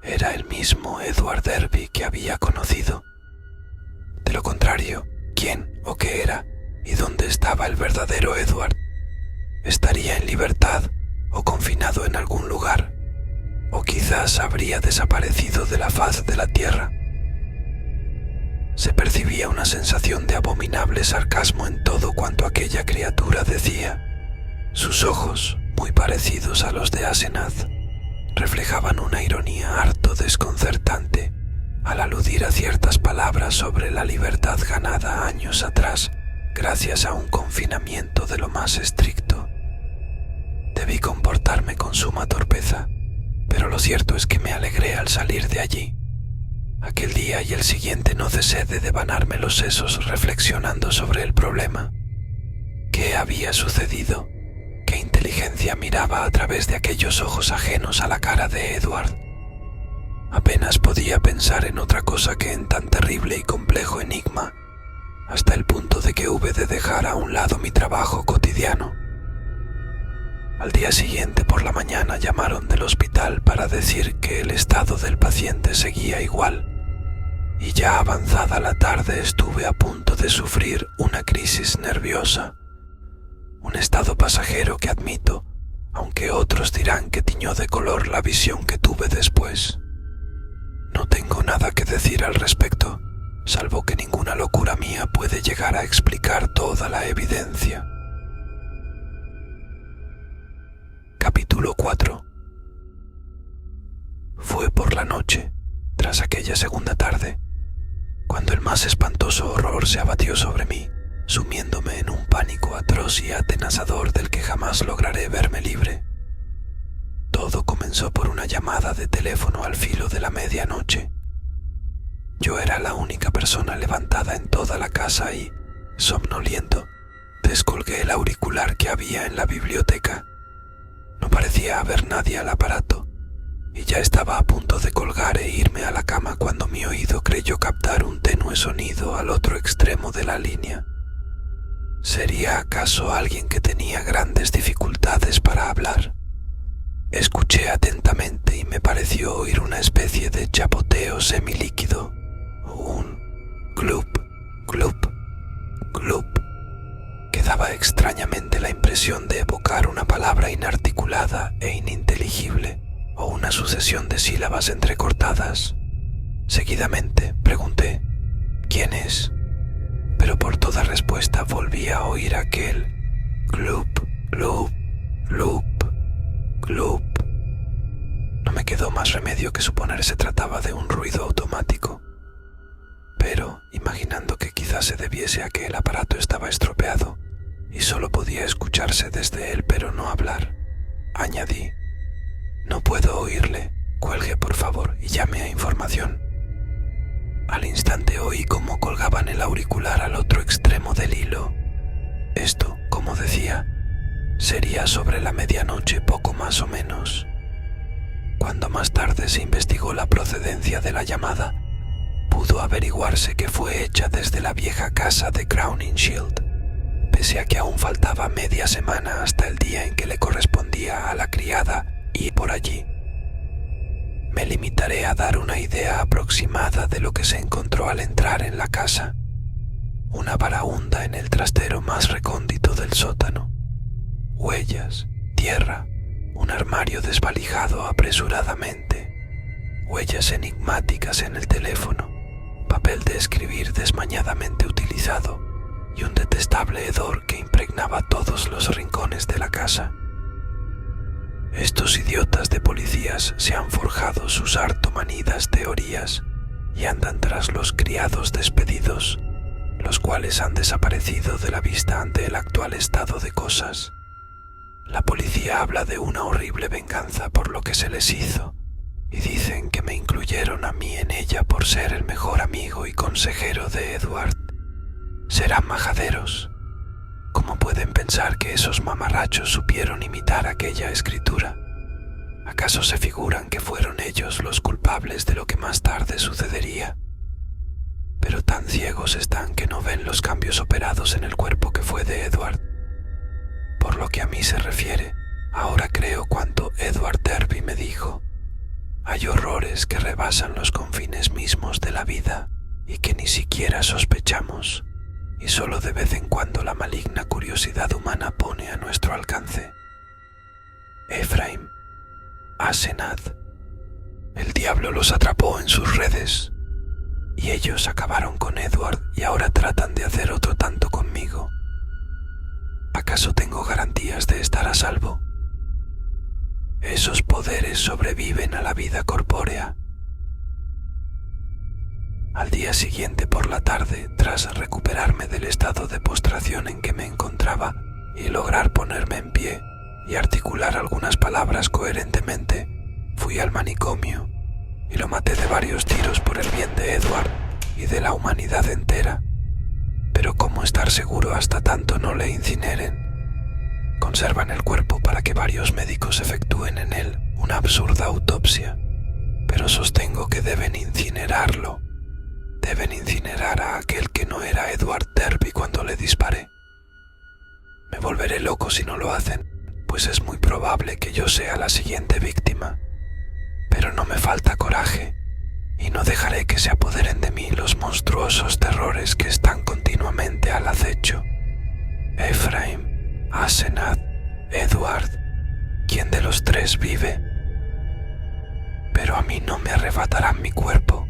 era el mismo Edward Derby que había conocido. De lo contrario, ¿quién o qué era y dónde estaba el verdadero Edward? ¿Estaría en libertad o confinado en algún lugar? ¿O quizás habría desaparecido de la faz de la tierra? Se percibía una sensación de abominable sarcasmo en todo cuanto aquella criatura decía. Sus ojos, muy parecidos a los de Asenath, reflejaban una ironía harto desconcertante al aludir a ciertas palabras sobre la libertad ganada años atrás gracias a un confinamiento de lo más estricto. Debí comportarme con suma torpeza, pero lo cierto es que me alegré al salir de allí. Aquel día y el siguiente no cesé de devanarme los sesos reflexionando sobre el problema. ¿Qué había sucedido? ¿Qué inteligencia miraba a través de aquellos ojos ajenos a la cara de Edward? Apenas podía pensar en otra cosa que en tan terrible y complejo enigma, hasta el punto de que hube de dejar a un lado mi trabajo cotidiano. Al día siguiente por la mañana llamaron del hospital para decir que el estado del paciente seguía igual, y ya avanzada la tarde estuve a punto de sufrir una crisis nerviosa, un estado pasajero que admito, aunque otros dirán que tiñó de color la visión que tuve después. No tengo nada que decir al respecto, salvo que ninguna locura mía puede llegar a explicar toda la evidencia. Capítulo 4. Fue por la noche, tras aquella segunda tarde, cuando el más espantoso horror se abatió sobre mí, sumiéndome en un pánico atroz y atenasador del que jamás lograré verme libre. Todo comenzó por una llamada de teléfono al filo de la medianoche. Yo era la única persona levantada en toda la casa y, somnoliento, descolgué el auricular que había en la biblioteca. No parecía haber nadie al aparato, y ya estaba a punto de colgar e irme a la cama cuando mi oído creyó captar un tenue sonido al otro extremo de la línea. ¿Sería acaso alguien que tenía grandes dificultades para hablar? Escuché atentamente y me pareció oír una especie de chapoteo semilíquido, un clup, clup, clup, que daba extrañamente la impresión de evocar una palabra inarticulada e ininteligible, o una sucesión de sílabas entrecortadas. Seguidamente pregunté, ¿quién es? Pero por toda respuesta volví a oír aquel clup, clup, clup, clup. No me quedó más remedio que suponer se trataba de un ruido automático. Pero, imaginando que quizás se debiese a que el aparato estaba estropeado y solo podía escucharse desde él pero no hablar, añadí, no puedo oírle, cuelgue por favor y llame a información. Al instante oí cómo colgaban el auricular al otro extremo del hilo. Esto, como como decía, sería sobre la medianoche poco más o menos. Cuando más tarde se investigó la procedencia de la llamada, pudo averiguarse que fue hecha desde la vieja casa de Crowninshield, pese a que aún faltaba media semana hasta el día en que le correspondía a la criada ir por allí. Me limitaré a dar una idea aproximada de lo que se encontró al entrar en la casa. Una baraúnda en el trastero más recóndito del sótano, huellas, tierra, un armario desvalijado apresuradamente, huellas enigmáticas en el teléfono, papel de escribir desmañadamente utilizado y un detestable hedor que impregnaba todos los rincones de la casa. Estos idiotas de policías se han forjado sus harto manidas teorías y andan tras los criados despedidos, los cuales han desaparecido de la vista ante el actual estado de cosas. La policía habla de una horrible venganza por lo que se les hizo, y dicen que me incluyeron a mí en ella por ser el mejor amigo y consejero de Edward. Serán majaderos. ¿Cómo pueden pensar que esos mamarrachos supieron imitar aquella escritura? ¿Acaso se figuran que fueron ellos los culpables de lo que más tarde sucedería? Pero tan ciegos están que no ven los cambios operados en el cuerpo que fue de Edward. Por lo que a mí se refiere, ahora creo cuanto Edward Derby me dijo. Hay horrores que rebasan los confines mismos de la vida y que ni siquiera sospechamos, y solo de vez en cuando la maligna curiosidad humana pone a nuestro alcance. Ephraim, Asenath, el diablo los atrapó en sus redes, y ellos acabaron con Edward y ahora tratan de hacer otro tanto conmigo. ¿Acaso tengo garantías de estar a salvo? Esos poderes sobreviven a la vida corpórea. Al día siguiente por la tarde, tras recuperarme del estado de postración en que me encontraba y lograr ponerme en pie y articular algunas palabras coherentemente, fui al manicomio y lo maté de varios tiros por el bien de Edward y de la humanidad entera. Pero ¿cómo estar seguro hasta tanto no le incineren? Conservan el cuerpo para que varios médicos efectúen en él una absurda autopsia, pero sostengo que deben incinerarlo. Deben incinerar a aquel que no era Edward Derby cuando le disparé. Me volveré loco si no lo hacen, pues es muy probable que yo sea la siguiente víctima. Pero no me falta coraje, y no dejaré que se apoderen de mí los monstruosos terrores que están continuamente al acecho. Ephraim, Asenath, Edward, ¿quién de los tres vive? Pero a mí no me arrebatarán mi cuerpo.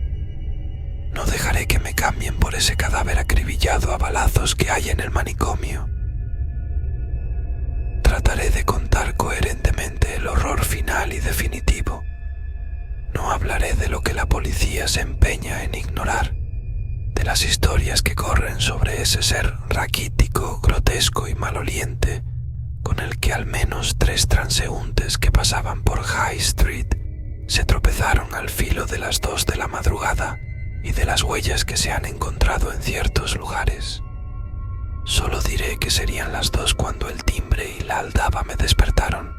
No dejaré que me cambien por ese cadáver acribillado a balazos que hay en el manicomio. Trataré de contar coherentemente el horror final y definitivo. No hablaré de lo que la policía se empeña en ignorar, de las historias que corren sobre ese ser raquítico, grotesco y maloliente, con el que al menos 3 transeúntes que pasaban por High Street se tropezaron al filo de las 2 de la madrugada, y de las huellas que se han encontrado en ciertos lugares. Solo diré que serían las 2 cuando el timbre y la aldaba me despertaron.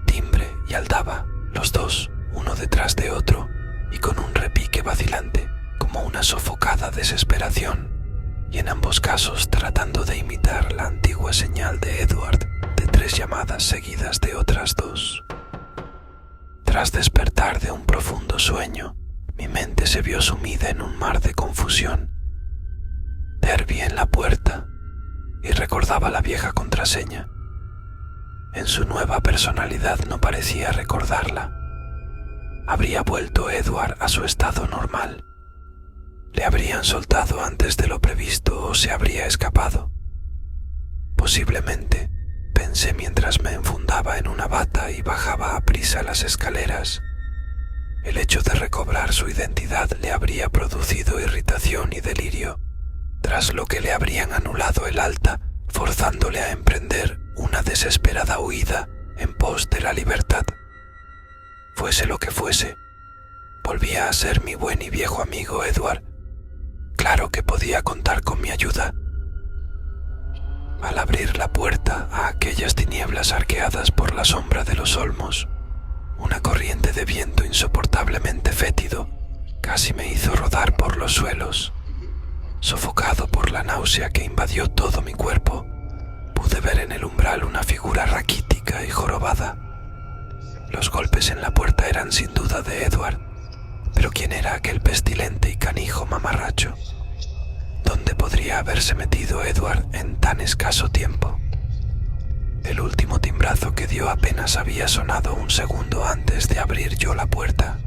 Timbre y aldaba, los dos, uno detrás de otro, y con un repique vacilante, como una sofocada desesperación, y en ambos casos tratando de imitar la antigua señal de Edward de 3 llamadas seguidas de otras 2. Tras despertar de un profundo sueño, mi mente se vio sumida en un mar de confusión. Derby en la puerta, y recordaba la vieja contraseña. En su nueva personalidad no parecía recordarla. ¿Habría vuelto Edward a su estado normal? ¿Le habrían soltado antes de lo previsto o se habría escapado? Posiblemente, pensé mientras me enfundaba en una bata y bajaba a prisa las escaleras. El hecho de recobrar su identidad le habría producido irritación y delirio, tras lo que le habrían anulado el alta, forzándole a emprender una desesperada huida en pos de la libertad. Fuese lo que fuese, volvía a ser mi buen y viejo amigo Edward. Claro que podía contar con mi ayuda. Al abrir la puerta a aquellas tinieblas arqueadas por la sombra de los olmos, una corriente de viento insoportablemente fétido casi me hizo rodar por los suelos. Sofocado por la náusea que invadió todo mi cuerpo, pude ver en el umbral una figura raquítica y jorobada. Los golpes en la puerta eran sin duda de Edward, pero ¿quién era aquel pestilente y canijo mamarracho? ¿Dónde podría haberse metido Edward en tan escaso tiempo? El último timbrazo que dio apenas había sonado un segundo antes de abrir yo la puerta.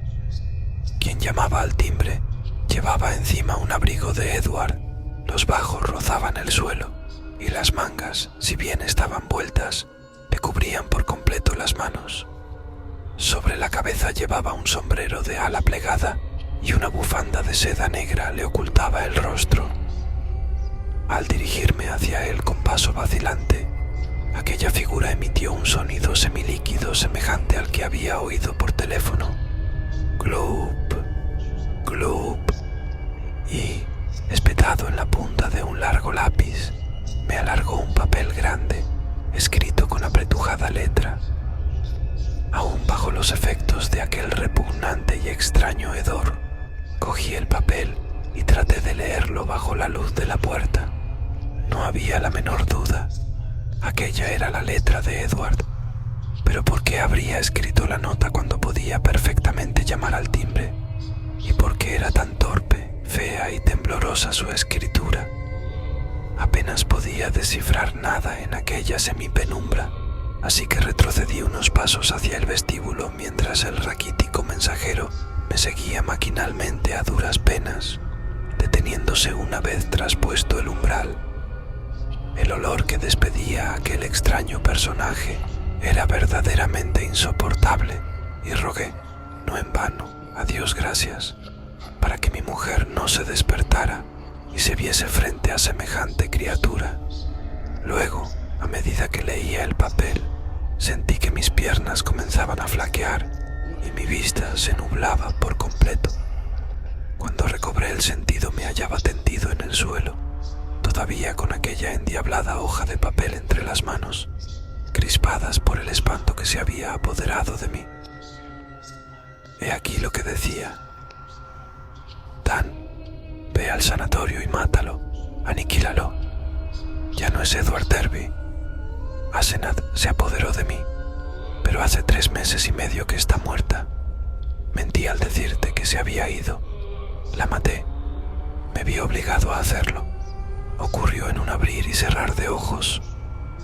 Quien llamaba al timbre llevaba encima un abrigo de Edward. Los bajos rozaban el suelo y las mangas, si bien estaban vueltas, le cubrían por completo las manos. Sobre la cabeza llevaba un sombrero de ala plegada y una bufanda de seda negra le ocultaba el rostro. Al dirigirme hacia él con paso vacilante, aquella figura emitió un sonido semilíquido semejante al que había oído por teléfono. Gloop, gloop. Y, espetado en la punta de un largo lápiz, me alargó un papel grande, escrito con apretujada letra. Aún bajo los efectos de aquel repugnante y extraño hedor, cogí el papel y traté de leerlo bajo la luz de la puerta. No había la menor duda. Aquella era la letra de Edward. Pero ¿por qué habría escrito la nota cuando podía perfectamente llamar al timbre? ¿Y por qué era tan torpe, fea y temblorosa su escritura? Apenas podía descifrar nada en aquella semipenumbra, así que retrocedí unos pasos hacia el vestíbulo mientras el raquítico mensajero me seguía maquinalmente a duras penas, deteniéndose una vez traspuesto el umbral. El olor que despedía aquel extraño personaje era verdaderamente insoportable y rogué, no en vano, a Dios gracias, para que mi mujer no se despertara y se viese frente a semejante criatura. Luego, a medida que leía el papel, sentí que mis piernas comenzaban a flaquear y mi vista se nublaba por completo. Cuando recobré el sentido me hallaba tendido en el suelo, todavía con aquella endiablada hoja de papel entre las manos, crispadas por el espanto que se había apoderado de mí. He aquí lo que decía: Dan, ve al sanatorio y mátalo, aniquílalo. Ya no es Edward Derby. Asenath se apoderó de mí, pero hace 3 meses y medio que está muerta. Mentí al decirte que se había ido. La maté. Me vi obligado a hacerlo. Ocurrió en un abrir y cerrar de ojos,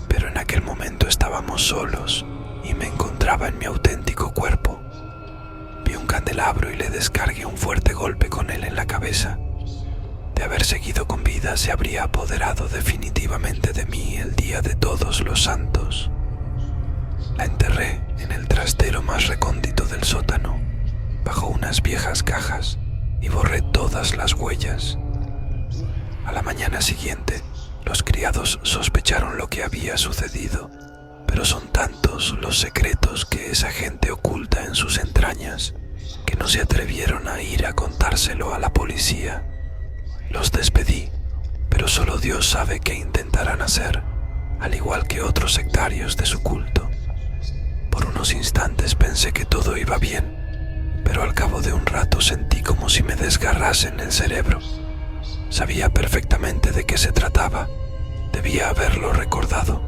pero en aquel momento estábamos solos y me encontraba en mi auténtico cuerpo. Vi un candelabro y le descargué un fuerte golpe con él en la cabeza. De haber seguido con vida se habría apoderado definitivamente de mí el día de Todos los Santos. La enterré en el trastero más recóndito del sótano, bajo unas viejas cajas, y borré todas las huellas. A la mañana siguiente, los criados sospecharon lo que había sucedido, pero son tantos los secretos que esa gente oculta en sus entrañas que no se atrevieron a ir a contárselo a la policía. Los despedí, pero solo Dios sabe qué intentarán hacer, al igual que otros sectarios de su culto. Por unos instantes pensé que todo iba bien, pero al cabo de un rato sentí como si me desgarrasen el cerebro. Sabía perfectamente de qué se trataba. Debía haberlo recordado.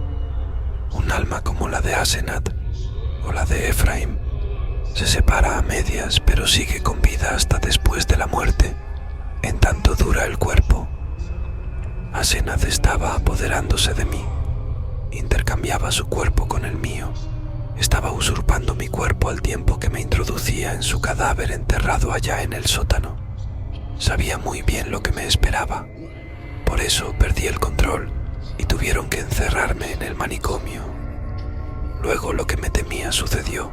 Un alma como la de Asenath o la de Ephraim se separa a medias, pero sigue con vida hasta después de la muerte, en tanto dura el cuerpo. Asenath estaba apoderándose de mí. Intercambiaba su cuerpo con el mío. Estaba usurpando mi cuerpo al tiempo que me introducía en su cadáver enterrado allá en el sótano. Sabía muy bien lo que me esperaba. Por eso perdí el control y tuvieron que encerrarme en el manicomio. Luego lo que me temía sucedió.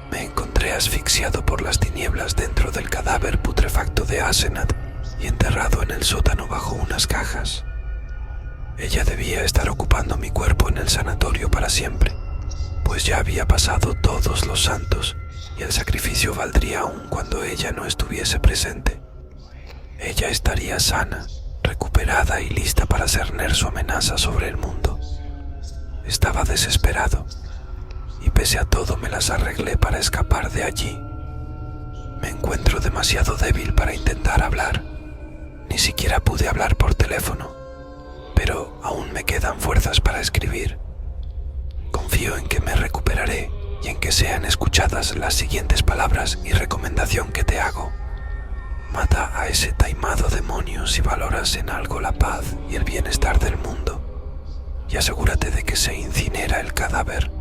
Me encontré asfixiado por las tinieblas dentro del cadáver putrefacto de Asenath y enterrado en el sótano bajo unas cajas. Ella debía estar ocupando mi cuerpo en el sanatorio para siempre, pues ya había pasado Todos los Santos y el sacrificio valdría aún cuando ella no estuviese presente. Ella estaría sana recuperada y lista para cerner su amenaza sobre el mundo. Estaba desesperado y pese a todo me las arreglé para escapar de allí. Me encuentro demasiado débil para intentar hablar. Ni siquiera pude hablar por teléfono, pero aún me quedan fuerzas para escribir. Confío en que me recuperaré y en que sean escuchadas las siguientes palabras y recomendación que te hago. Mata a ese taimado demonio si valoras en algo la paz y el bienestar del mundo, y asegúrate de que se incinera el cadáver.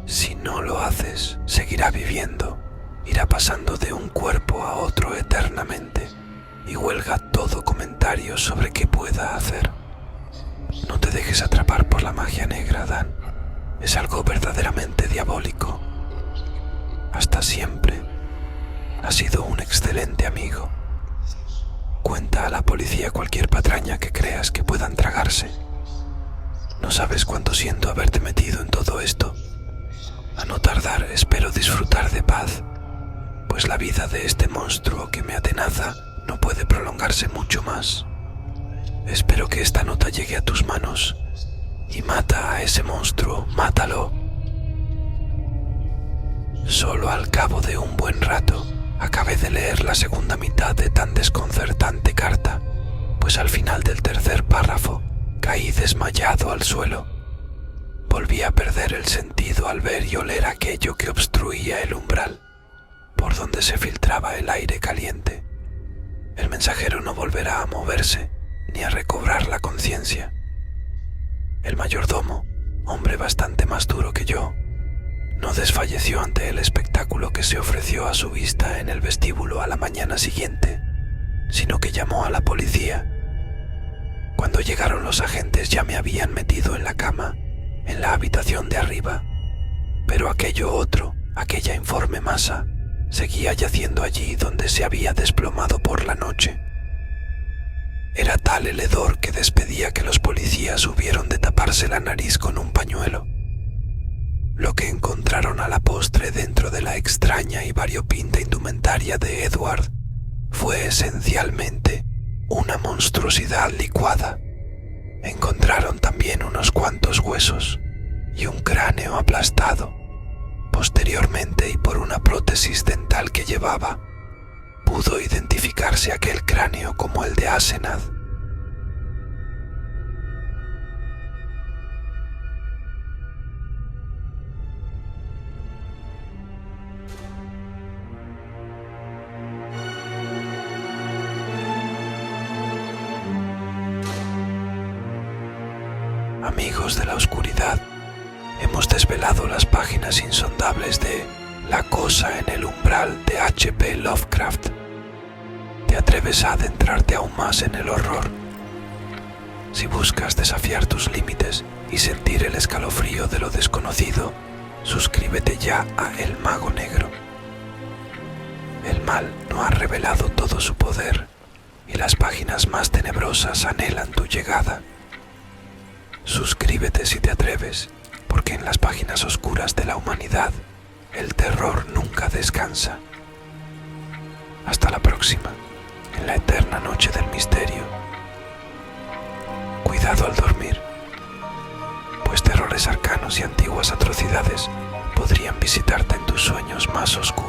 Si no lo haces, seguirá viviendo, irá pasando de un cuerpo a otro eternamente, y huelga todo comentario sobre qué pueda hacer. No te dejes atrapar por la magia negra, Dan. Es algo verdaderamente diabólico. Hasta siempre. Has sido un excelente amigo. Cuenta a la policía cualquier patraña que creas que puedan tragarse. No sabes cuánto siento haberte metido en todo esto. A no tardar espero disfrutar de paz, pues la vida de este monstruo que me atenaza no puede prolongarse mucho más. Espero que esta nota llegue a tus manos y mata a ese monstruo, mátalo. Solo al cabo de un buen rato acabé de leer la segunda mitad de tan desconcertante carta, pues al final del tercer párrafo caí desmayado al suelo. Volví a perder el sentido al ver y oler aquello que obstruía el umbral, por donde se filtraba el aire caliente. El mensajero no volverá a moverse ni a recobrar la conciencia. El mayordomo, hombre bastante más duro que yo, no desfalleció ante el espectáculo que se ofreció a su vista en el vestíbulo a la mañana siguiente, sino que llamó a la policía. Cuando llegaron los agentes ya me habían metido en la cama, en la habitación de arriba, pero aquello otro, aquella informe masa, seguía yaciendo allí donde se había desplomado por la noche. Era tal el hedor que despedía que los policías hubieron de taparse la nariz con un pañuelo. Lo que encontraron a la postre dentro de la extraña y variopinta indumentaria de Edward fue esencialmente una monstruosidad licuada. Encontraron también unos cuantos huesos y un cráneo aplastado. Posteriormente, y por una prótesis dental que llevaba, pudo identificarse aquel cráneo como el de Asenath. Amigos de la oscuridad, hemos desvelado las páginas insondables de La cosa en el umbral de H.P. Lovecraft. ¿Te atreves a adentrarte aún más en el horror? Si buscas desafiar tus límites y sentir el escalofrío de lo desconocido, suscríbete ya a El Mago Negro. El mal no ha revelado todo su poder y las páginas más tenebrosas anhelan tu llegada. Suscríbete si te atreves, porque en las páginas oscuras de la humanidad el terror nunca descansa. Hasta la próxima, en la eterna noche del misterio. Cuidado al dormir, pues terrores arcanos y antiguas atrocidades podrían visitarte en tus sueños más oscuros.